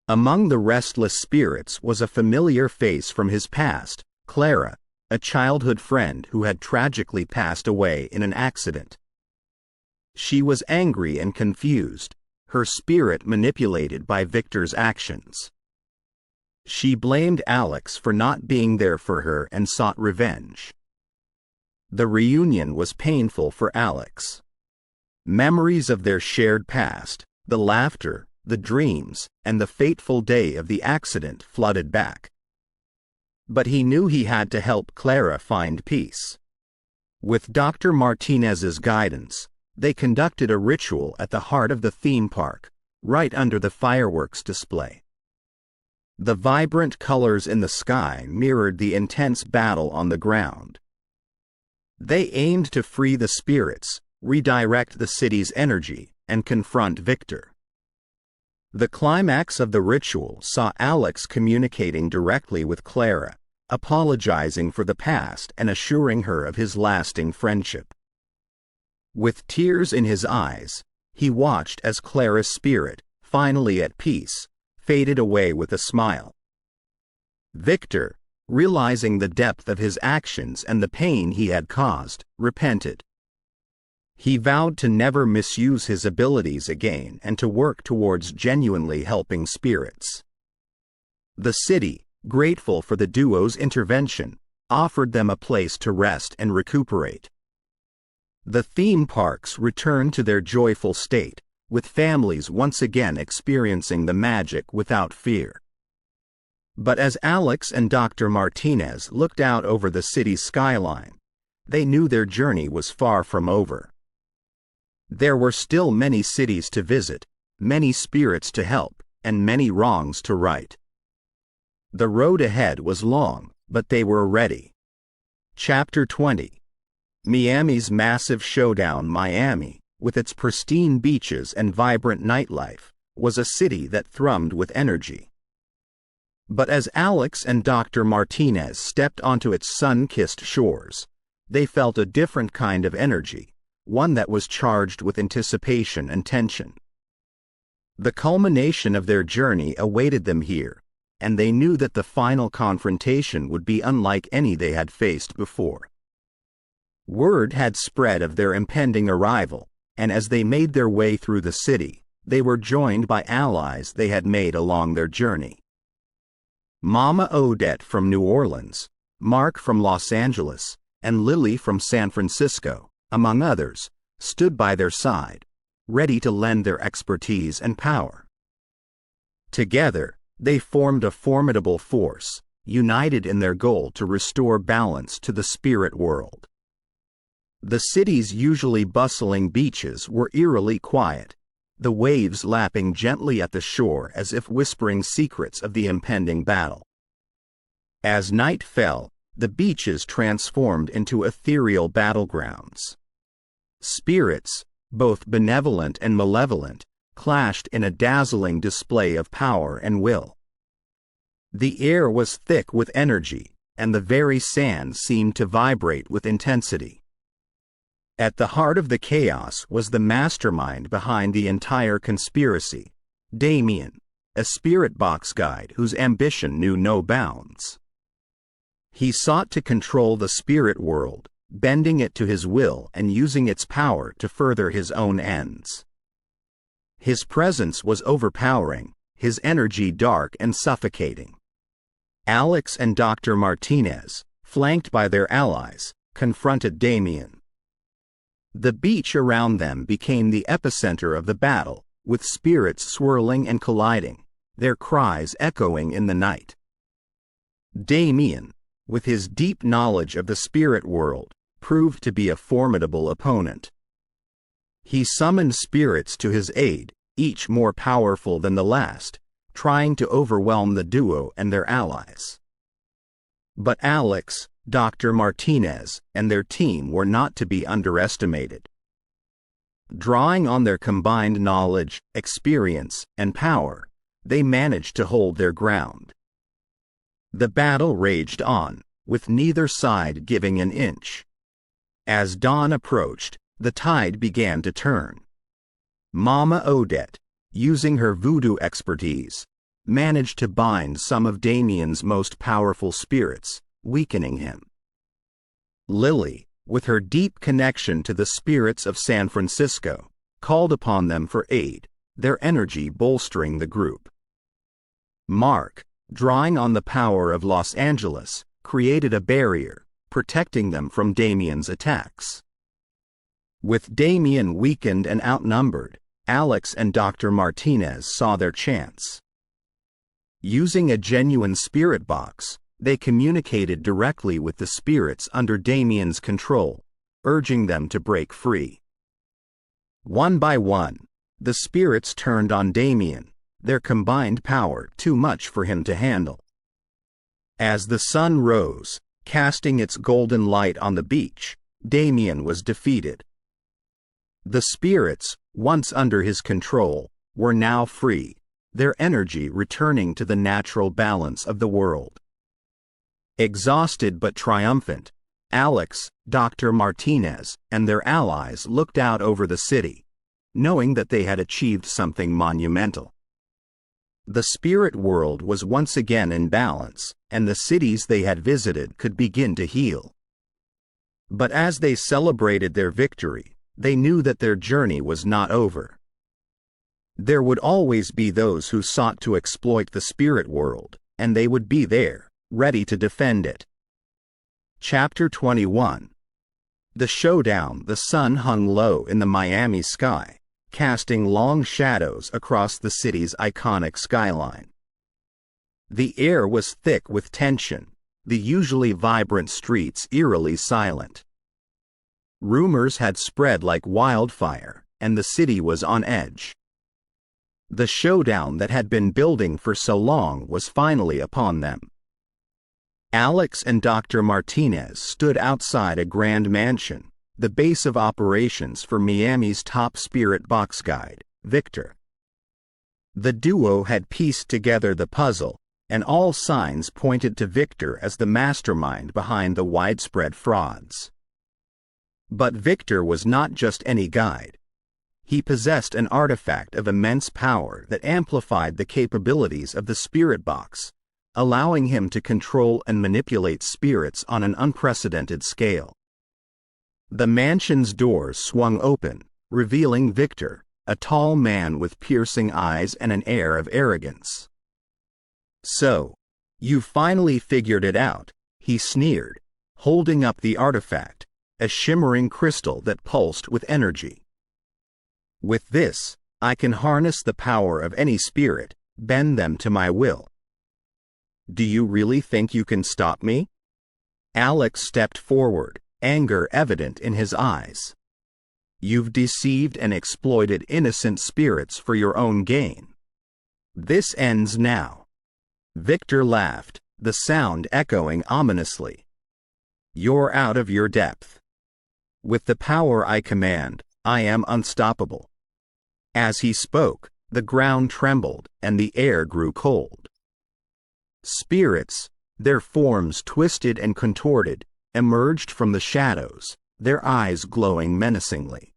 Among the restless spirits was a familiar face from his past, Clara, a childhood friend who had tragically passed away in an accident. She was angry and confused, her spirit manipulated by Victor's actions. She blamed Alex for not being there for her and sought revenge. The reunion was painful for Alex. Memories of their shared past, the laughter, the dreams, and the fateful day of the accident flooded back. But he knew he had to help Clara find peace. With Dr. Martinez's guidance, they conducted a ritual at the heart of the theme park, right under the fireworks display. The vibrant colors in the sky mirrored the intense battle on the ground. They aimed to free the spirits, redirect the city's energy, and confront Victor. The climax of the ritual saw Alex communicating directly with Clara, apologizing for the past and assuring her of his lasting friendship. With tears in his eyes, he watched as Clara's spirit, finally at peace, faded away with a smile. Victor, realizing the depth of his actions and the pain he had caused, repented. He vowed to never misuse his abilities again and to work towards genuinely helping spirits. The city, grateful for the duo's intervention, offered them a place to rest and recuperate. The theme parks returned to their joyful state, with families once again experiencing the magic without fear. But as Alex and Dr. Martinez looked out over the city's skyline, they knew their journey was far from over. There were still many cities to visit, many spirits to help, and many wrongs to right. The road ahead was long, but they were ready. Chapter 20. Miami's massive showdown. Miami, with its pristine beaches and vibrant nightlife, was a city that thrummed with energy. But as Alex and Dr. Martinez stepped onto its sun-kissed shores, they felt a different kind of energy, one that was charged with anticipation and tension. The culmination of their journey awaited them here, and they knew that the final confrontation would be unlike any they had faced before. Word had spread of their impending arrival, and as they made their way through the city, they were joined by allies they had made along their journey. Mama Odette from New Orleans, Mark from Los Angeles, and Lily from San Francisco, among others, stood by their side, ready to lend their expertise and power. Together, they formed a formidable force, united in their goal to restore balance to the spirit world. The city's usually bustling beaches were eerily quiet, the waves lapping gently at the shore as if whispering secrets of the impending battle. As night fell, the beaches transformed into ethereal battlegrounds. Spirits, both benevolent and malevolent, clashed in a dazzling display of power and will. The air was thick with energy, and the very sand seemed to vibrate with intensity. At the heart of the chaos was the mastermind behind the entire conspiracy, Damien, a spirit box guide whose ambition knew no bounds. He sought to control the spirit world, bending it to his will and using its power to further his own ends. His presence was overpowering, his energy dark and suffocating. Alex and Dr. Martinez, flanked by their allies, confronted Damien. The beach around them became the epicenter of the battle, with spirits swirling and colliding, their cries echoing in the night. Damien, with his deep knowledge of the spirit world, proved to be a formidable opponent. He summoned spirits to his aid, each more powerful than the last, trying to overwhelm the duo and their allies. But Alex, Dr. Martinez, and their team were not to be underestimated. Drawing on their combined knowledge, experience, and power, they managed to hold their ground. The battle raged on, with neither side giving an inch. As dawn approached, the tide began to turn. Mama Odette, using her voodoo expertise, managed to bind some of Damien's most powerful spirits, weakening him. Lily, with her deep connection to the spirits of San Francisco, called upon them for aid, their energy bolstering the group. Mark, drawing on the power of Los Angeles, created a barrier, protecting them from Damien's attacks. With Damien weakened and outnumbered, Alex and Dr. Martinez saw their chance. Using a genuine spirit box, they communicated directly with the spirits under Damien's control, urging them to break free. One by one, the spirits turned on Damien, their combined power too much for him to handle. As the sun rose, casting its golden light on the beach, Damien was defeated. The spirits, once under his control, were now free, their energy returning to the natural balance of the world. Exhausted but triumphant, Alex, Dr. Martinez, and their allies looked out over the city, knowing that they had achieved something monumental. The spirit world was once again in balance, and the cities they had visited could begin to heal. But as they celebrated their victory, they knew that their journey was not over. There would always be those who sought to exploit the spirit world, and they would be there, ready to defend it. Chapter 21. The showdown. The sun hung low in the Miami sky, casting long shadows across the city's iconic skyline. The air was thick with tension, the usually vibrant streets eerily silent. Rumors had spread like wildfire, and the city was on edge. The showdown that had been building for so long was finally upon them. Alex and Dr. Martinez stood outside a grand mansion, the base of operations for Miami's top spirit box guide, Victor. The duo had pieced together the puzzle, and all signs pointed to Victor as the mastermind behind the widespread frauds. But Victor was not just any guide. He possessed an artifact of immense power that amplified the capabilities of the spirit box, allowing him to control and manipulate spirits on an unprecedented scale. The mansion's doors swung open, revealing Victor, a tall man with piercing eyes and an air of arrogance. "So, you finally figured it out," he sneered, holding up the artifact, a shimmering crystal that pulsed with energy. "With this, I can harness the power of any spirit, bend them to my will. Do you really think you can stop me?" Alex stepped forward, anger evident in his eyes. "You've deceived and exploited innocent spirits for your own gain. This ends now." Victor laughed, the sound echoing ominously. "You're out of your depth. With the power I command, I am unstoppable." As he spoke, the ground trembled and the air grew cold. Spirits, their forms twisted and contorted, emerged from the shadows, their eyes glowing menacingly.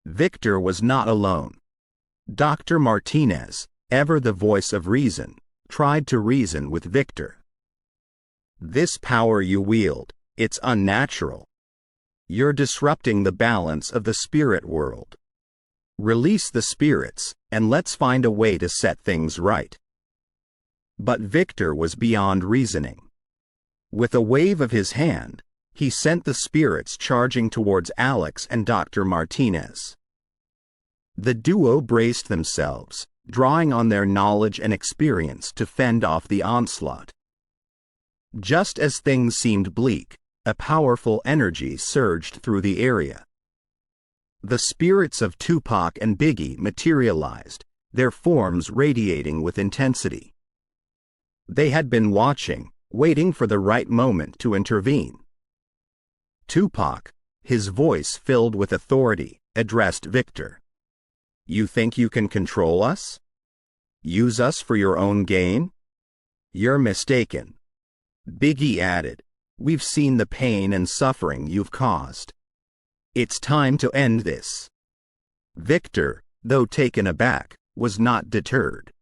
Victor was not alone. Dr. Martinez, ever the voice of reason, tried to reason with Victor. "This power you wield, it's unnatural. You're disrupting the balance of the spirit world. Release the spirits, and let's find a way to set things right." But Victor was beyond reasoning. With a wave of his hand, he sent the spirits charging towards Alex and Dr. Martinez. The duo braced themselves, drawing on their knowledge and experience to fend off the onslaught. Just as things seemed bleak, a powerful energy surged through the area. The spirits of Tupac and Biggie materialized, their forms radiating with intensity. They had been watching, waiting for the right moment to intervene. Tupac, his voice filled with authority, addressed Victor. "You think you can control us? Use us for your own gain? You're mistaken." Biggie added, "We've seen the pain and suffering you've caused. It's time to end this." Victor, though taken aback, was not deterred.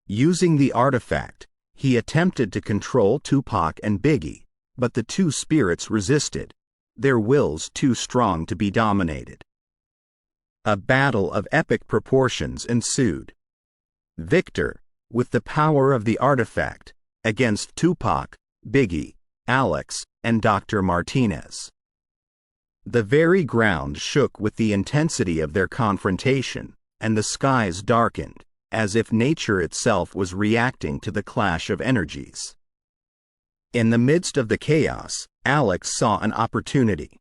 Using the artifact, he attempted to control Tupac and Biggie, but the two spirits resisted, their wills too strong to be dominated. A battle of epic proportions ensued. Victor, with the power of the artifact, against Tupac, Biggie, Alex, and Dr. Martinez. The very ground shook with the intensity of their confrontation, and the skies darkened, as if nature itself was reacting to the clash of energies. In the midst of the chaos, Alex saw an opportunity.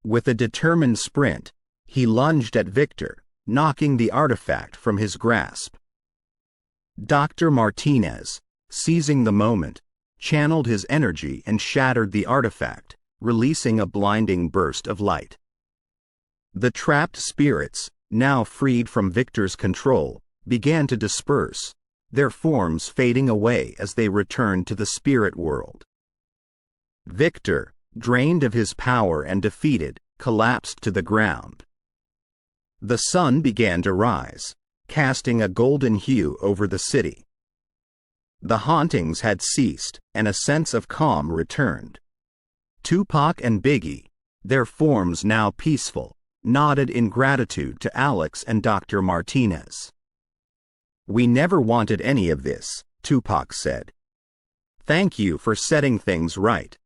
With a determined sprint, he lunged at Victor, knocking the artifact from his grasp. Dr. Martinez, seizing the moment, channeled his energy and shattered the artifact, releasing a blinding burst of light. The trapped spirits, now freed from Victor's control, began to disperse, their forms fading away as they returned to the spirit world. Victor, drained of his power and defeated, collapsed to the ground. The sun began to rise, casting a golden hue over the city. The hauntings had ceased, and a sense of calm returned. Tupac and Biggie, their forms now peaceful, nodded in gratitude to Alex and Dr. Martinez. "We never wanted any of this," Tupac said. "Thank you for setting things right."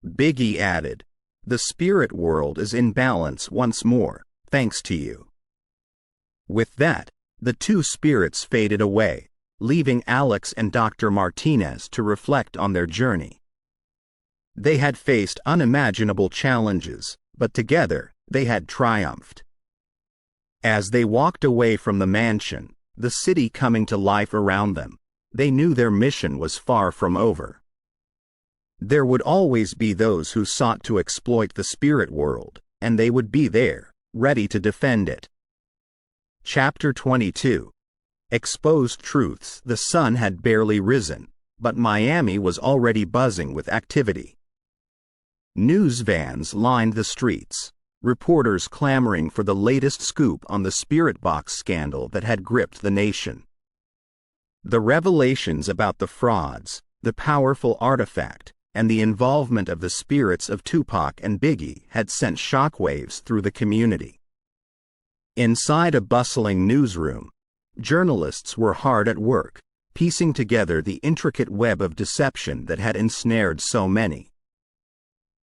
Biggie added, "The spirit world is in balance once more, thanks to you." With that, the two spirits faded away, leaving Alex and Dr. Martinez to reflect on their journey. They had faced unimaginable challenges, but together, they had triumphed. As they walked away from the mansion, the city coming to life around them, they knew their mission was far from over. There would always be those who sought to exploit the spirit world, and they would be there, ready to defend it. Chapter 22. Exposed truths. The sun had barely risen, but Miami was already buzzing with activity. News vans lined the streets, reporters clamoring for the latest scoop on the spirit box scandal that had gripped the nation. The revelations about the frauds, the powerful artifact, and the involvement of the spirits of Tupac and Biggie had sent shockwaves through the community. Inside a bustling newsroom, journalists were hard at work, piecing together the intricate web of deception that had ensnared so many.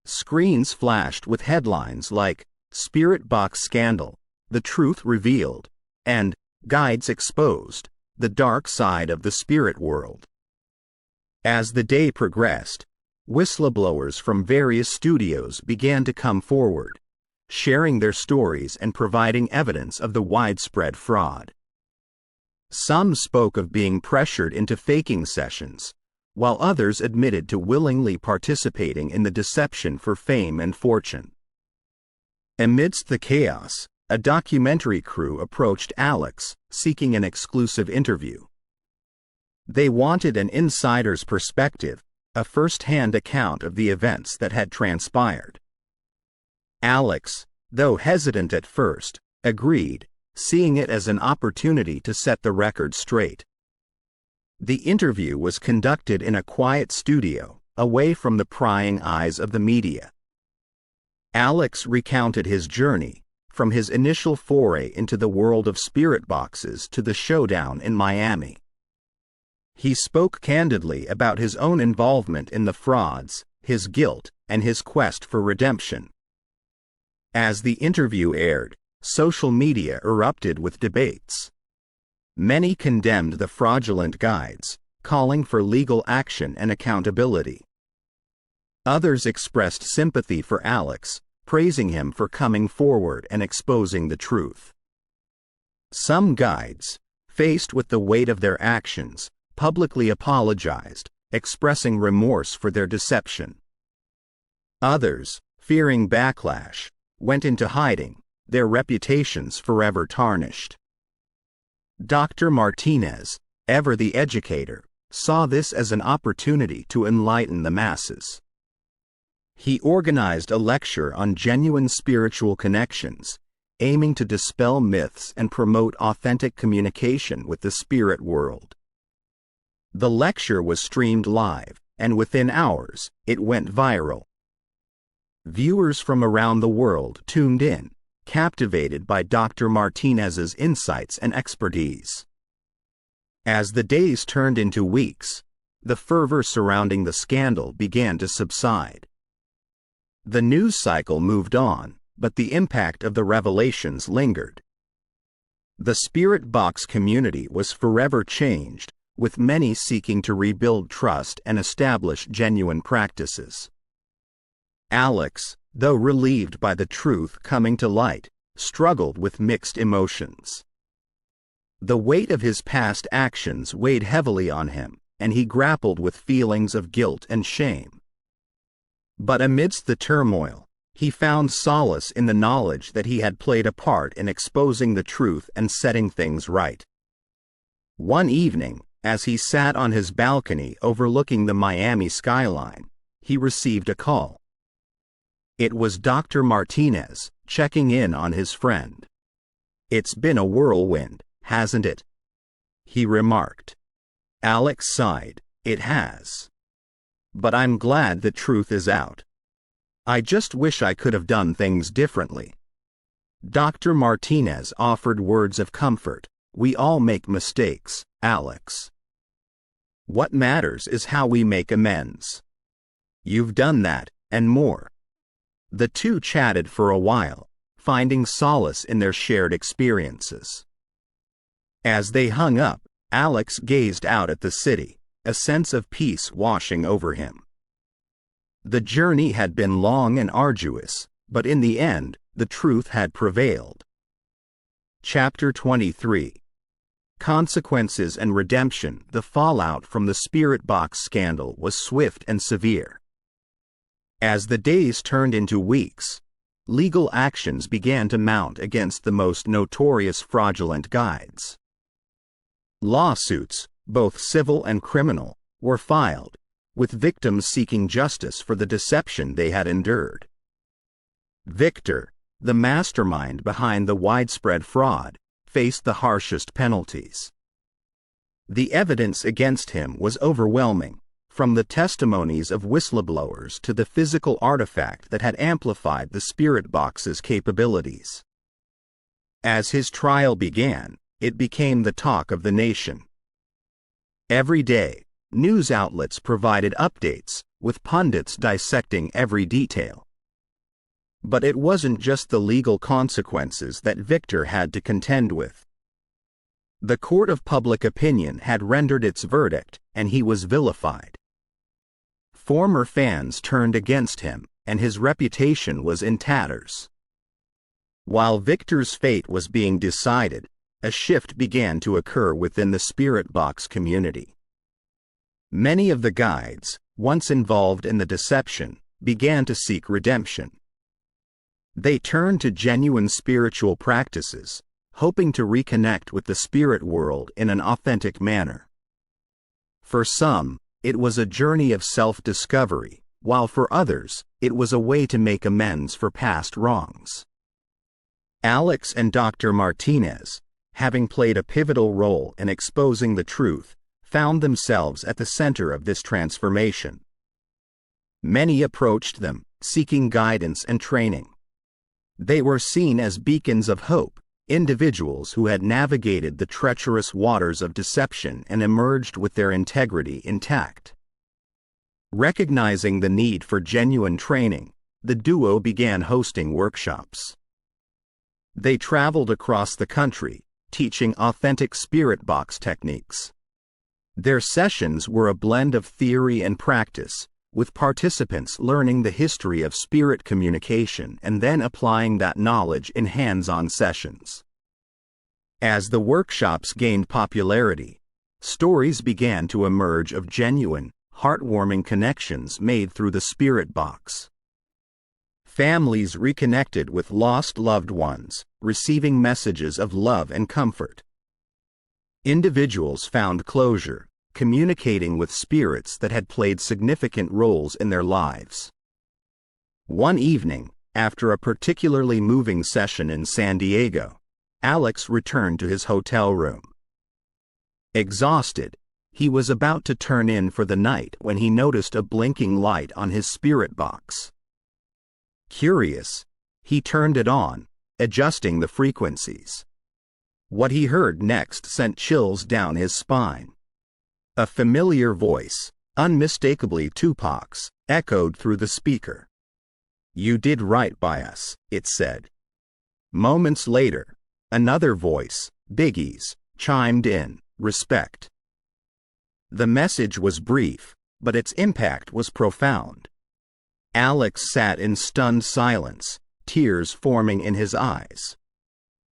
Screens flashed with headlines like "Spirit Box Scandal, The Truth Revealed," and "Guides Exposed, The Dark Side of the Spirit World." As the day progressed, whistleblowers from various studios began to come forward, sharing their stories and providing evidence of the widespread fraud. Some spoke of being pressured into faking sessions, while others admitted to willingly participating in the deception for fame and fortune. Amidst the chaos, a documentary crew approached Alex, seeking an exclusive interview. They wanted an insider's perspective, a first-hand account of the events that had transpired. Alex, though hesitant at first, agreed, seeing it as an opportunity to set the record straight. The interview was conducted in a quiet studio, away from the prying eyes of the media. Alex recounted his journey, from his initial foray into the world of spirit boxes to the showdown in Miami. He spoke candidly about his own involvement in the frauds, his guilt, and his quest for redemption. As the interview aired, social media erupted with debates. Many condemned the fraudulent guides, calling for legal action and accountability. Others expressed sympathy for Alex, praising him for coming forward and exposing the truth. Some guides, faced with the weight of their actions, publicly apologized, expressing remorse for their deception. Others, fearing backlash, went into hiding, their reputations forever tarnished. Dr. Martinez, ever the educator, saw this as an opportunity to enlighten the masses. He organized a lecture on genuine spiritual connections, aiming to dispel myths and promote authentic communication with the spirit world. The lecture was streamed live, and within hours, it went viral. Viewers from around the world tuned in, captivated by Dr. Martinez's insights and expertise. As the days turned into weeks, the fervor surrounding the scandal began to subside. The news cycle moved on, but the impact of the revelations lingered. The spirit box community was forever changed, with many seeking to rebuild trust and establish genuine practices. Alex, though relieved by the truth coming to light, struggled with mixed emotions. The weight of his past actions weighed heavily on him, and he grappled with feelings of guilt and shame. But amidst the turmoil, he found solace in the knowledge that he had played a part in exposing the truth and setting things right. One evening, as he sat on his balcony overlooking the Miami skyline, he received a call. It was Dr. Martinez, checking in on his friend. "It's been a whirlwind, hasn't it?" he remarked. Alex sighed. "It has. But I'm glad the truth is out. I just wish I could have done things differently." Dr. Martinez offered words of comfort. "We all make mistakes, Alex. What matters is how we make amends. You've done that, and more." The two chatted for a while, finding solace in their shared experiences. As they hung up, Alex gazed out at the city, a sense of peace washing over him. The journey had been long and arduous, but in the end, the truth had prevailed. Chapter 23. Consequences and Redemption. The fallout from the Spirit Box scandal was swift and severe. As the days turned into weeks, legal actions began to mount against the most notorious fraudulent guides. Lawsuits, both civil and criminal, were filed, with victims seeking justice for the deception they had endured. Victor, the mastermind behind the widespread fraud, faced the harshest penalties. The evidence against him was overwhelming, from the testimonies of whistleblowers to the physical artifact that had amplified the spirit box's capabilities. As his trial began, it became the talk of the nation. Every day, news outlets provided updates, with pundits dissecting every detail. But it wasn't just the legal consequences that Victor had to contend with. The court of public opinion had rendered its verdict, and he was vilified. Former fans turned against him, and his reputation was in tatters. While Victor's fate was being decided, a shift began to occur within the spirit box community. Many of the guides, once involved in the deception, began to seek redemption. They turned to genuine spiritual practices, hoping to reconnect with the spirit world in an authentic manner. For some, it was a journey of self-discovery, while for others, it was a way to make amends for past wrongs. Alex and Dr. Martinez, having played a pivotal role in exposing the truth, found themselves at the center of this transformation. Many approached them, seeking guidance and training. They were seen as beacons of hope, individuals who had navigated the treacherous waters of deception and emerged with their integrity intact. Recognizing the need for genuine training, the duo began hosting workshops. They traveled across the country, teaching authentic spirit box techniques. Their sessions were a blend of theory and practice, with participants learning the history of spirit communication and then applying that knowledge in hands-on sessions. As the workshops gained popularity, stories began to emerge of genuine, heartwarming connections made through the spirit box. Families reconnected with lost loved ones, receiving messages of love and comfort. Individuals found closure, communicating with spirits that had played significant roles in their lives. One evening, after a particularly moving session in San Diego, Alex returned to his hotel room. Exhausted, he was about to turn in for the night when he noticed a blinking light on his spirit box. Curious, he turned it on, adjusting the frequencies. What he heard next sent chills down his spine. A familiar voice, unmistakably Tupac's, echoed through the speaker. "You did right by us," it said. Moments later, another voice, Biggie's, chimed in, "Respect." The message was brief, but its impact was profound. Alex sat in stunned silence, tears forming in his eyes.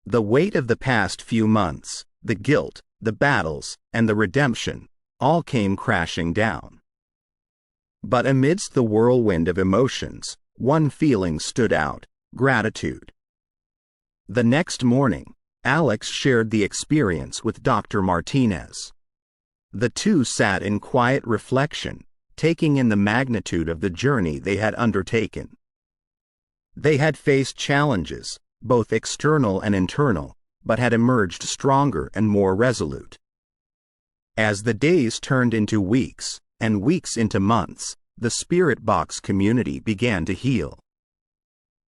The weight of the past few months, the guilt, the battles, and the redemption, all came crashing down. But amidst the whirlwind of emotions, one feeling stood out: gratitude. The next morning, Alex shared the experience with Dr. Martinez. The two sat in quiet reflection, taking in the magnitude of the journey they had undertaken. They had faced challenges, both external and internal, but had emerged stronger and more resolute. As the days turned into weeks, and weeks into months, the spirit box community began to heal.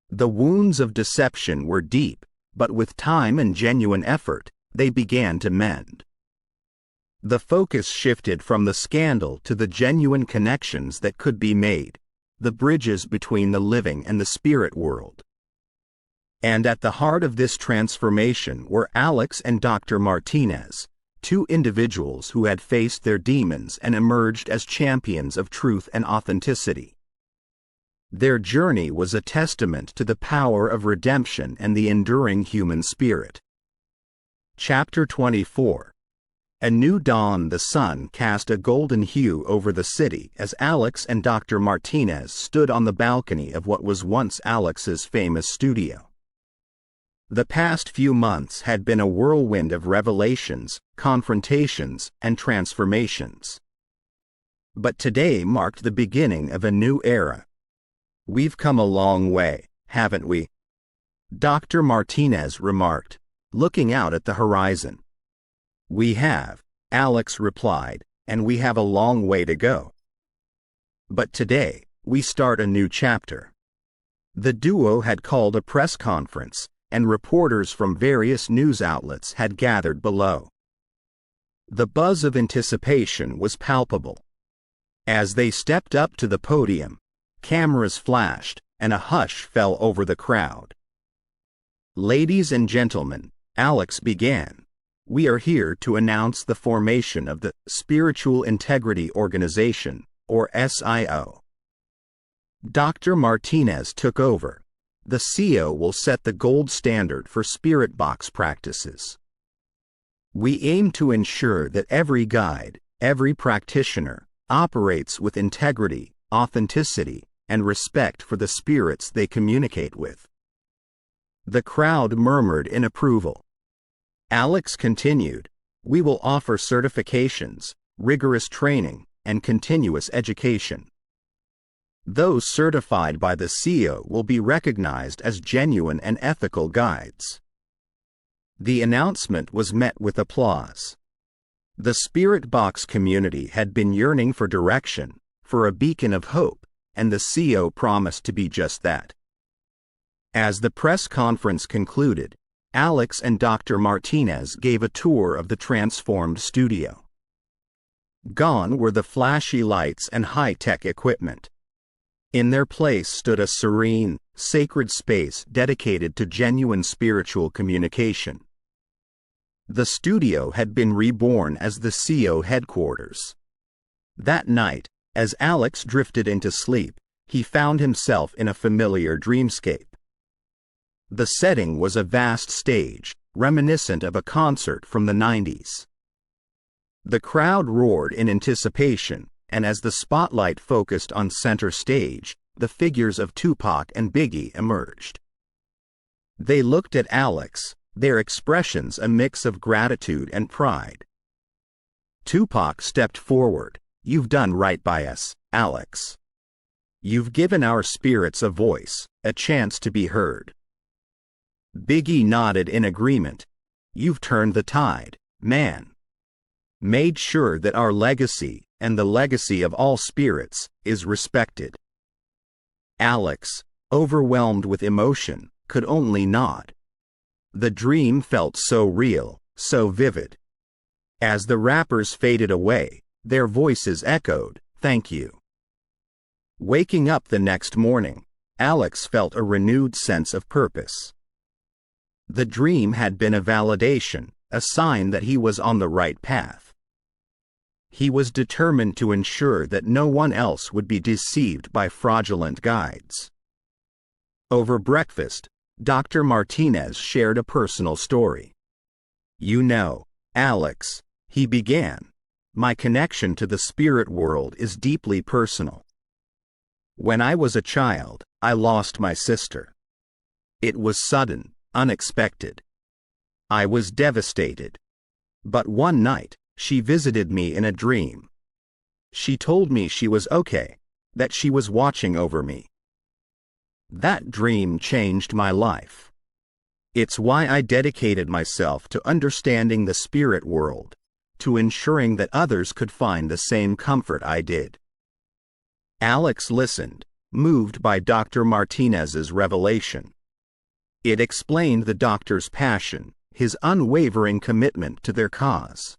The wounds of deception were deep, but with time and genuine effort, they began to mend. The focus shifted from the scandal to the genuine connections that could be made, the bridges between the living and the spirit world. And at the heart of this transformation were Alex and Dr. Martinez, two individuals who had faced their demons and emerged as champions of truth and authenticity. Their journey was a testament to the power of redemption and the enduring human spirit. Chapter 24. A new dawn. The sun cast a golden hue over the city as Alex and Dr. Martinez stood on the balcony of what was once Alex's famous studio. The past few months had been a whirlwind of revelations, confrontations, and transformations. But today marked the beginning of a new era. "We've come a long way, haven't we?" Dr. Martinez remarked, looking out at the horizon. "We have," Alex replied, "and we have a long way to go. But today, we start a new chapter." The duo had called a press conference, and reporters from various news outlets had gathered below. The buzz of anticipation was palpable. As they stepped up to the podium, cameras flashed, and a hush fell over the crowd. "Ladies and gentlemen," Alex began, "we are here to announce the formation of the Spiritual Integrity Organization, or SIO." Dr. Martinez took over. "The CO will set the gold standard for spirit box practices. We aim to ensure that every guide, every practitioner, operates with integrity, authenticity, and respect for the spirits they communicate with." The crowd murmured in approval. Alex continued, "We will offer certifications, rigorous training, and continuous education. Those certified by the CO will be recognized as genuine and ethical guides." The announcement was met with applause. The spirit box community had been yearning for direction, for a beacon of hope, and the CO promised to be just that. As the press conference concluded, Alex and Dr. Martinez gave a tour of the transformed studio. Gone were the flashy lights and high-tech equipment. In their place stood a serene, sacred space dedicated to genuine spiritual communication. The studio had been reborn as the CO headquarters. That night, as Alex drifted into sleep, he found himself in a familiar dreamscape. The setting was a vast stage, reminiscent of a concert from the 90s. The crowd roared in anticipation, and as the spotlight focused on center stage, the figures of Tupac and Biggie emerged. They looked at Alex, their expressions a mix of gratitude and pride. Tupac stepped forward. "You've done right by us, Alex. You've given our spirits a voice, a chance to be heard." Biggie nodded in agreement. "You've turned the tide, man. Made sure that our legacy, and the legacy of all spirits, is respected." Alex, overwhelmed with emotion, could only nod. The dream felt so real, so vivid. As the rappers faded away, their voices echoed, "Thank you." Waking up the next morning, Alex felt a renewed sense of purpose. The dream had been a validation, a sign that he was on the right path. He was determined to ensure that no one else would be deceived by fraudulent guides. Over breakfast, Dr. Martinez shared a personal story. "You know, Alex," he began, "my connection to the spirit world is deeply personal. When I was a child, I lost my sister. It was sudden, unexpected. I was devastated. But one night, she visited me in a dream. She told me she was okay, that she was watching over me. That dream changed my life. It's why I dedicated myself to understanding the spirit world, to ensuring that others could find the same comfort I did." Alex listened, moved by Dr. Martinez's revelation. It explained the doctor's passion, his unwavering commitment to their cause.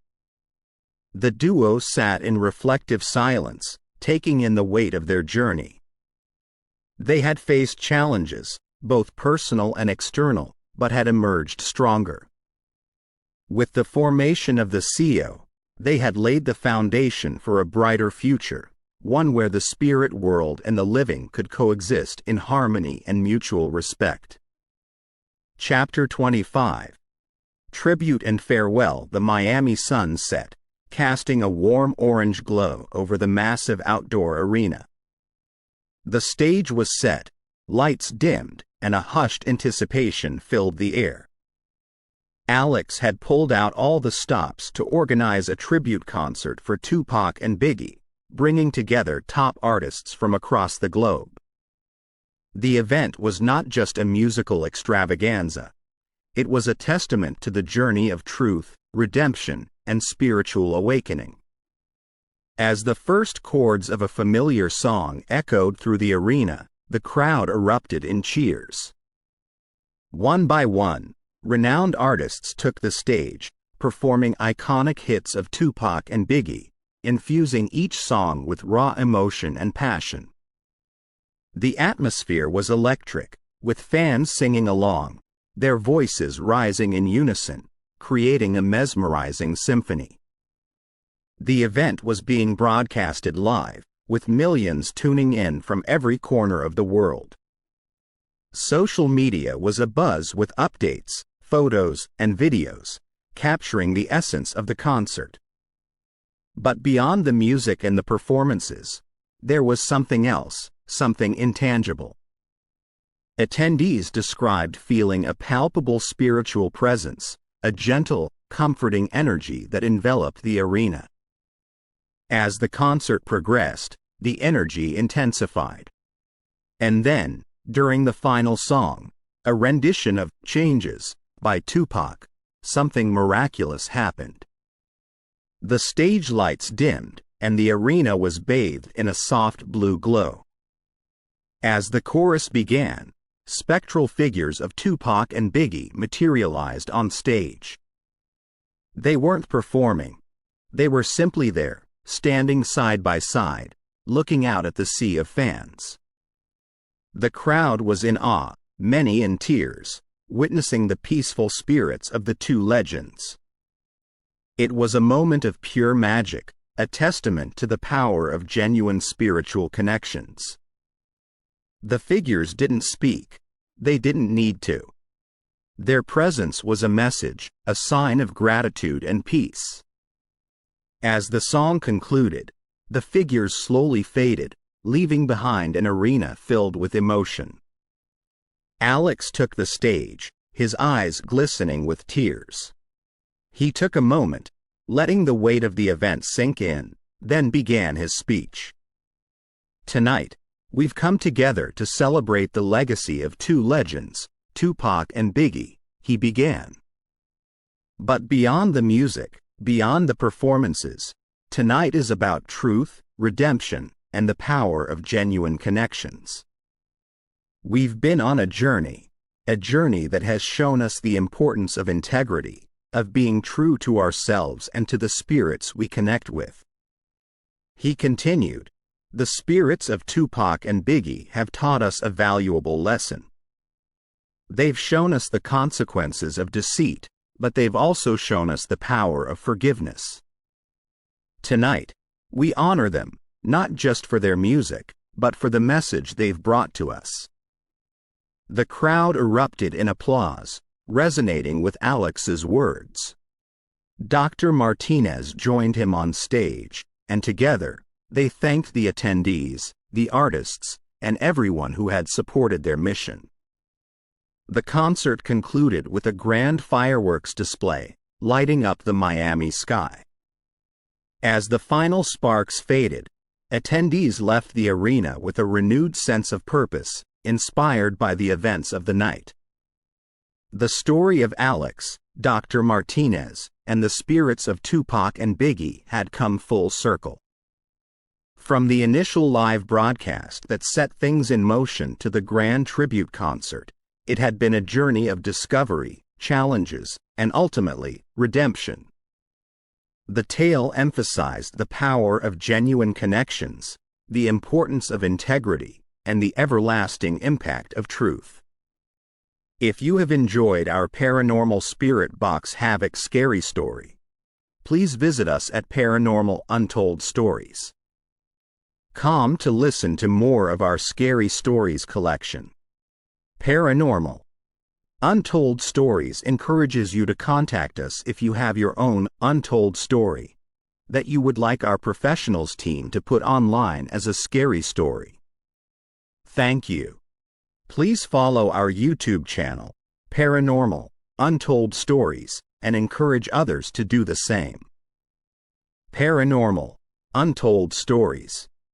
The duo sat in reflective silence, taking in the weight of their journey. They had faced challenges, both personal and external, but had emerged stronger. With the formation of the CO, they had laid the foundation for a brighter future, one where the spirit world and the living could coexist in harmony and mutual respect. Chapter 25. Tribute and Farewell. The Miami sun set, casting a warm orange glow over the massive outdoor arena. The stage was set, lights dimmed, and a hushed anticipation filled the air. Alex had pulled out all the stops to organize a tribute concert for Tupac and Biggie, bringing together top artists from across the globe. The event was not just a musical extravaganza. It was a testament to the journey of truth, redemption, and spiritual awakening. As the first chords of a familiar song echoed through the arena, the crowd erupted in cheers. One by one, renowned artists took the stage, performing iconic hits of Tupac and Biggie, infusing each song with raw emotion and passion. The atmosphere was electric, with fans singing along, their voices rising in unison, creating a mesmerizing symphony. The event was being broadcasted live, with millions tuning in from every corner of the world. Social media was abuzz with updates, photos, and videos, capturing the essence of the concert. But beyond the music and the performances, there was something else, something intangible. Attendees described feeling a palpable spiritual presence, a gentle, comforting energy that enveloped the arena. As the concert progressed, the energy intensified. And then, during the final song, a rendition of "Changes" by Tupac, something miraculous happened. The stage lights dimmed, and the arena was bathed in a soft blue glow. As the chorus began, spectral figures of Tupac and Biggie materialized on stage. They weren't performing. They were simply there, standing side by side, looking out at the sea of fans. The crowd was in awe, many in tears, witnessing the peaceful spirits of the two legends. It was a moment of pure magic, a testament to the power of genuine spiritual connections. The figures didn't speak. They didn't need to. Their presence was a message, a sign of gratitude and peace. As the song concluded, the figures slowly faded, leaving behind an arena filled with emotion. Alex took the stage, his eyes glistening with tears. He took a moment, letting the weight of the event sink in, then began his speech. "Tonight, we've come together to celebrate the legacy of two legends, Tupac and Biggie," he began. "But beyond the music, beyond the performances, tonight is about truth, redemption, and the power of genuine connections. We've been on a journey that has shown us the importance of integrity, of being true to ourselves and to the spirits we connect with." He continued, "The spirits of Tupac and Biggie have taught us a valuable lesson. They've shown us the consequences of deceit, but they've also shown us the power of forgiveness. Tonight, we honor them, not just for their music, but for the message they've brought to us." The crowd erupted in applause, resonating with Alex's words. Dr. Martinez joined him on stage, and together, they thanked the attendees, the artists, and everyone who had supported their mission. The concert concluded with a grand fireworks display, lighting up the Miami sky. As the final sparks faded, attendees left the arena with a renewed sense of purpose, inspired by the events of the night. The story of Alex, Dr. Martinez, and the spirits of Tupac and Biggie had come full circle. From the initial live broadcast that set things in motion to the grand tribute concert, it had been a journey of discovery, challenges, and ultimately, redemption. The tale emphasized the power of genuine connections, the importance of integrity, and the everlasting impact of truth. If you have enjoyed our Paranormal Spirit Box Havoc scary story, please visit us at Paranormal Untold Stories. Come to listen to more of our scary stories collection. Paranormal Untold Stories encourages you to contact us if you have your own untold story that you would like our professionals team to put online as a scary story. Thank you. Please follow our YouTube channel, Paranormal Untold Stories, and encourage others to do the same. Paranormal Untold Stories.